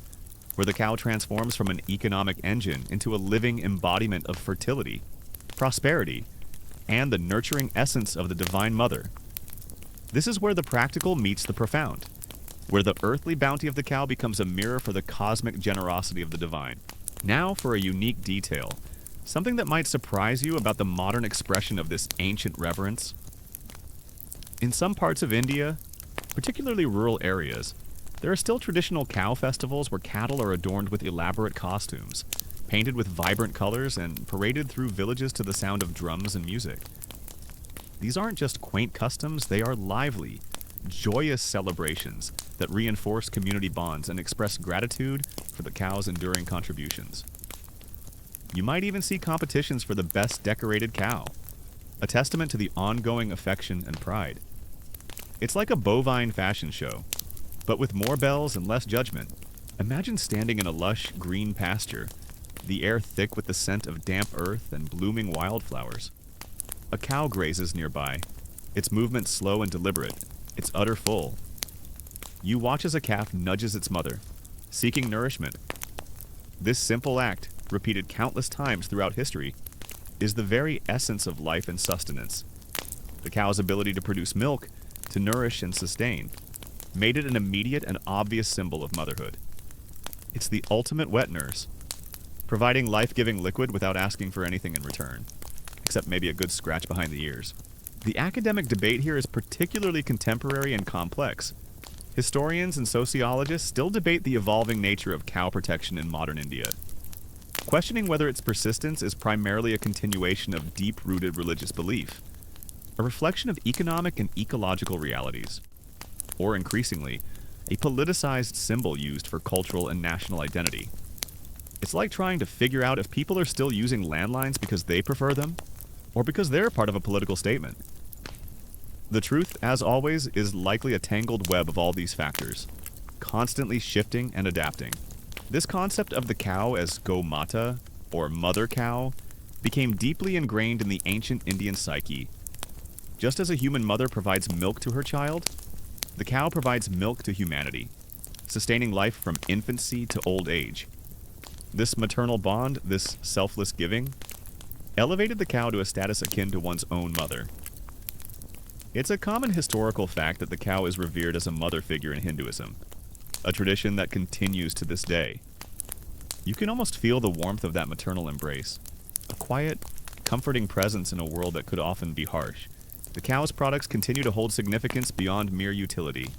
where the cow transforms from an economic engine into a living embodiment of fertility, prosperity, and the nurturing essence of the Divine Mother. This is where the practical meets the profound, where the earthly bounty of the cow becomes a mirror for the cosmic generosity of the divine. Now for a unique detail, something that might surprise you about the modern expression of this ancient reverence. In some parts of India, particularly rural areas, there are still traditional cow festivals where cattle are adorned with elaborate costumes, painted with vibrant colors, and paraded through villages to the sound of drums and music. These aren't just quaint customs, they are lively, joyous celebrations that reinforce community bonds and express gratitude for the cow's enduring contributions. You might even see competitions for the best decorated cow, a testament to the ongoing affection and pride. It's like a bovine fashion show, but with more bells and less judgment. Imagine standing in a lush, green pasture, the air thick with the scent of damp earth and blooming wildflowers. A cow grazes nearby, its movement slow and deliberate, its udder full. You watch as a calf nudges its mother, seeking nourishment. This simple act, repeated countless times throughout history, is the very essence of life and sustenance. The cow's ability to produce milk, to nourish and sustain, made it an immediate and obvious symbol of motherhood. It's the ultimate wet nurse, providing life-giving liquid without asking for anything in return, except maybe a good scratch behind the ears. The academic debate here is particularly contemporary and complex. Historians and sociologists still debate the evolving nature of cow protection in modern India, questioning whether its persistence is primarily a continuation of deep-rooted religious belief, a reflection of economic and ecological realities, or increasingly, a politicized symbol used for cultural and national identity. It's like trying to figure out if people are still using landlines because they prefer them, or because they're part of a political statement. The truth, as always, is likely a tangled web of all these factors, constantly shifting and adapting. This concept of the cow as Gomata, or mother cow, became deeply ingrained in the ancient Indian psyche. Just as a human mother provides milk to her child, the cow provides milk to humanity, sustaining life from infancy to old age. This maternal bond, this selfless giving, elevated the cow to a status akin to one's own mother. It's a common historical fact that the cow is revered as a mother figure in Hinduism, a tradition that continues to this day. You can almost feel the warmth of that maternal embrace, a quiet, comforting presence in a world that could often be harsh. The cow's products continue to hold significance beyond mere utility.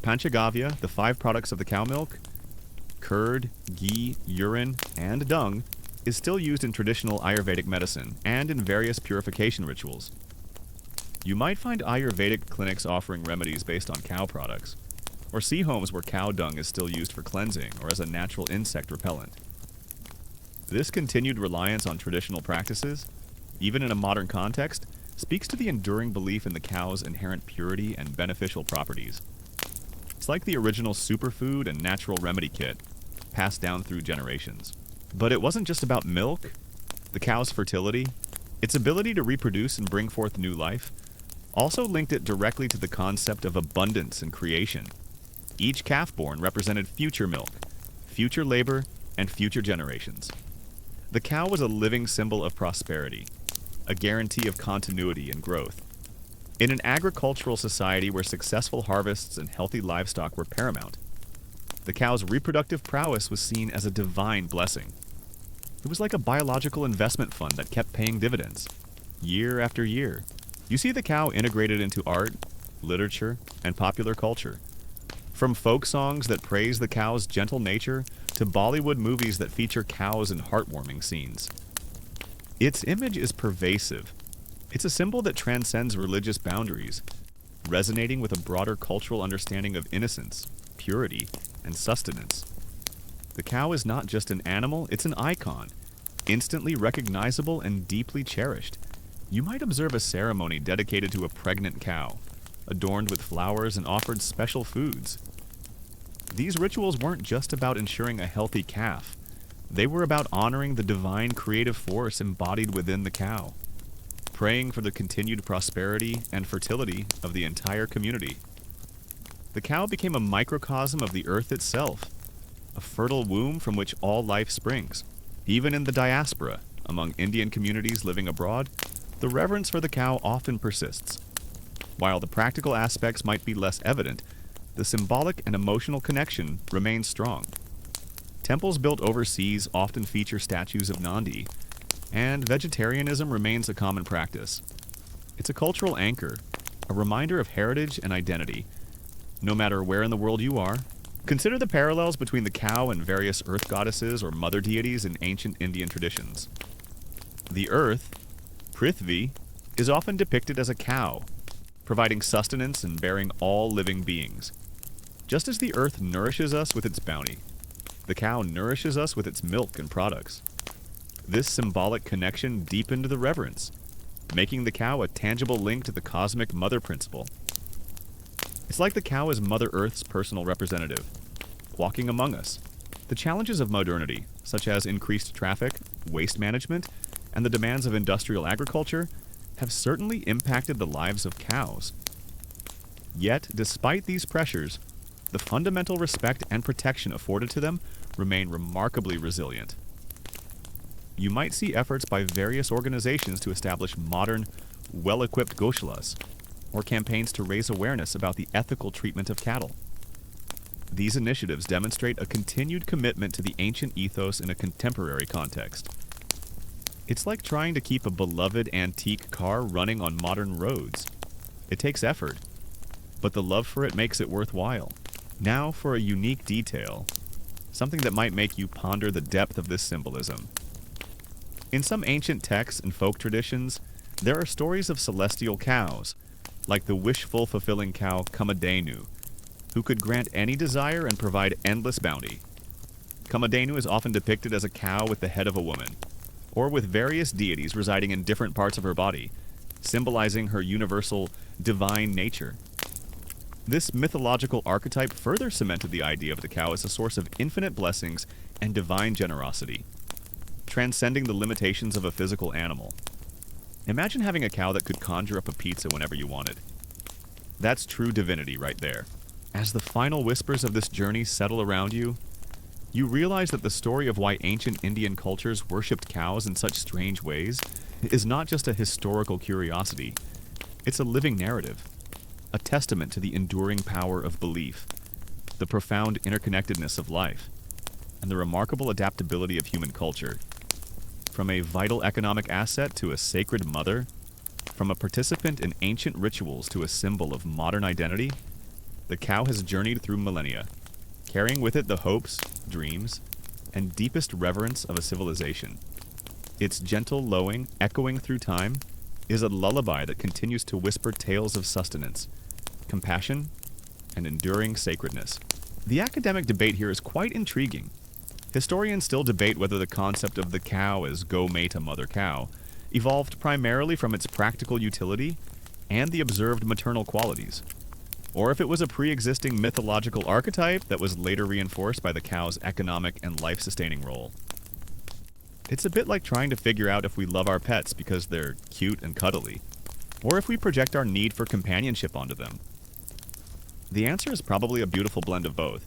Panchagavya, the 5 products of the cow milk, curd, ghee, urine, and dung, is still used in traditional Ayurvedic medicine and in various purification rituals. You might find Ayurvedic clinics offering remedies based on cow products, or see homes where cow dung is still used for cleansing or as a natural insect repellent. This continued reliance on traditional practices, even in a modern context, speaks to the enduring belief in the cow's inherent purity and beneficial properties. It's like the original superfood and natural remedy kit, passed down through generations. But it wasn't just about milk, the cow's fertility, its ability to reproduce and bring forth new life, also linked it directly to the concept of abundance and creation. Each calf born represented future milk, future labor, and future generations. The cow was a living symbol of prosperity, a guarantee of continuity and growth. In an agricultural society where successful harvests and healthy livestock were paramount, the cow's reproductive prowess was seen as a divine blessing. It was like a biological investment fund that kept paying dividends, year after year. You see the cow integrated into art, literature, and popular culture. From folk songs that praise the cow's gentle nature to Bollywood movies that feature cows in heartwarming scenes. Its image is pervasive. It's a symbol that transcends religious boundaries, resonating with a broader cultural understanding of innocence, purity, and sustenance. The cow is not just an animal, it's an icon, instantly recognizable and deeply cherished. You might observe a ceremony dedicated to a pregnant cow, adorned with flowers and offered special foods. These rituals weren't just about ensuring a healthy calf. They were about honoring the divine creative force embodied within the cow, praying for the continued prosperity and fertility of the entire community. The cow became a microcosm of the earth itself, a fertile womb from which all life springs. Even in the diaspora, among Indian communities living abroad, the reverence for the cow often persists. While the practical aspects might be less evident, the symbolic and emotional connection remains strong. Temples built overseas often feature statues of Nandi, and vegetarianism remains a common practice. It's a cultural anchor, a reminder of heritage and identity. No matter where in the world you are, consider the parallels between the cow and various earth goddesses or mother deities in ancient Indian traditions. The earth, Prithvi, is often depicted as a cow, providing sustenance and bearing all living beings. Just as the earth nourishes us with its bounty, the cow nourishes us with its milk and products. This symbolic connection deepened the reverence, making the cow a tangible link to the cosmic mother principle. It's like the cow is Mother Earth's personal representative, walking among us. The challenges of modernity, such as increased traffic, waste management, and the demands of industrial agriculture, have certainly impacted the lives of cows. Yet, despite these pressures, the fundamental respect and protection afforded to them remain remarkably resilient. You might see efforts by various organizations to establish modern, well-equipped goshalas, or campaigns to raise awareness about the ethical treatment of cattle. These initiatives demonstrate a continued commitment to the ancient ethos in a contemporary context. It's like trying to keep a beloved antique car running on modern roads. It takes effort, but the love for it makes it worthwhile. Now for a unique detail, something that might make you ponder the depth of this symbolism. In some ancient texts and folk traditions, there are stories of celestial cows, like the wishful-fulfilling cow Kamadhenu, who could grant any desire and provide endless bounty. Kamadhenu is often depicted as a cow with the head of a woman, or with various deities residing in different parts of her body, symbolizing her universal, divine nature. This mythological archetype further cemented the idea of the cow as a source of infinite blessings and divine generosity, transcending the limitations of a physical animal. Imagine having a cow that could conjure up a pizza whenever you wanted. That's true divinity right there. As the final whispers of this journey settle around you, you realize that the story of why ancient Indian cultures worshipped cows in such strange ways is not just a historical curiosity. It's a living narrative, a testament to the enduring power of belief, the profound interconnectedness of life, and the remarkable adaptability of human culture. From a vital economic asset to a sacred mother, from a participant in ancient rituals to a symbol of modern identity, the cow has journeyed through millennia, carrying with it the hopes, dreams, and deepest reverence of a civilization. Its gentle lowing, echoing through time, is a lullaby that continues to whisper tales of sustenance, compassion, and enduring sacredness. The academic debate here is quite intriguing. Historians still debate whether the concept of the cow as go mate a mother cow evolved primarily from its practical utility and the observed maternal qualities, or if it was a pre-existing mythological archetype that was later reinforced by the cow's economic and life-sustaining role. It's a bit like trying to figure out if we love our pets because they're cute and cuddly, or if we project our need for companionship onto them. The answer is probably a beautiful blend of both.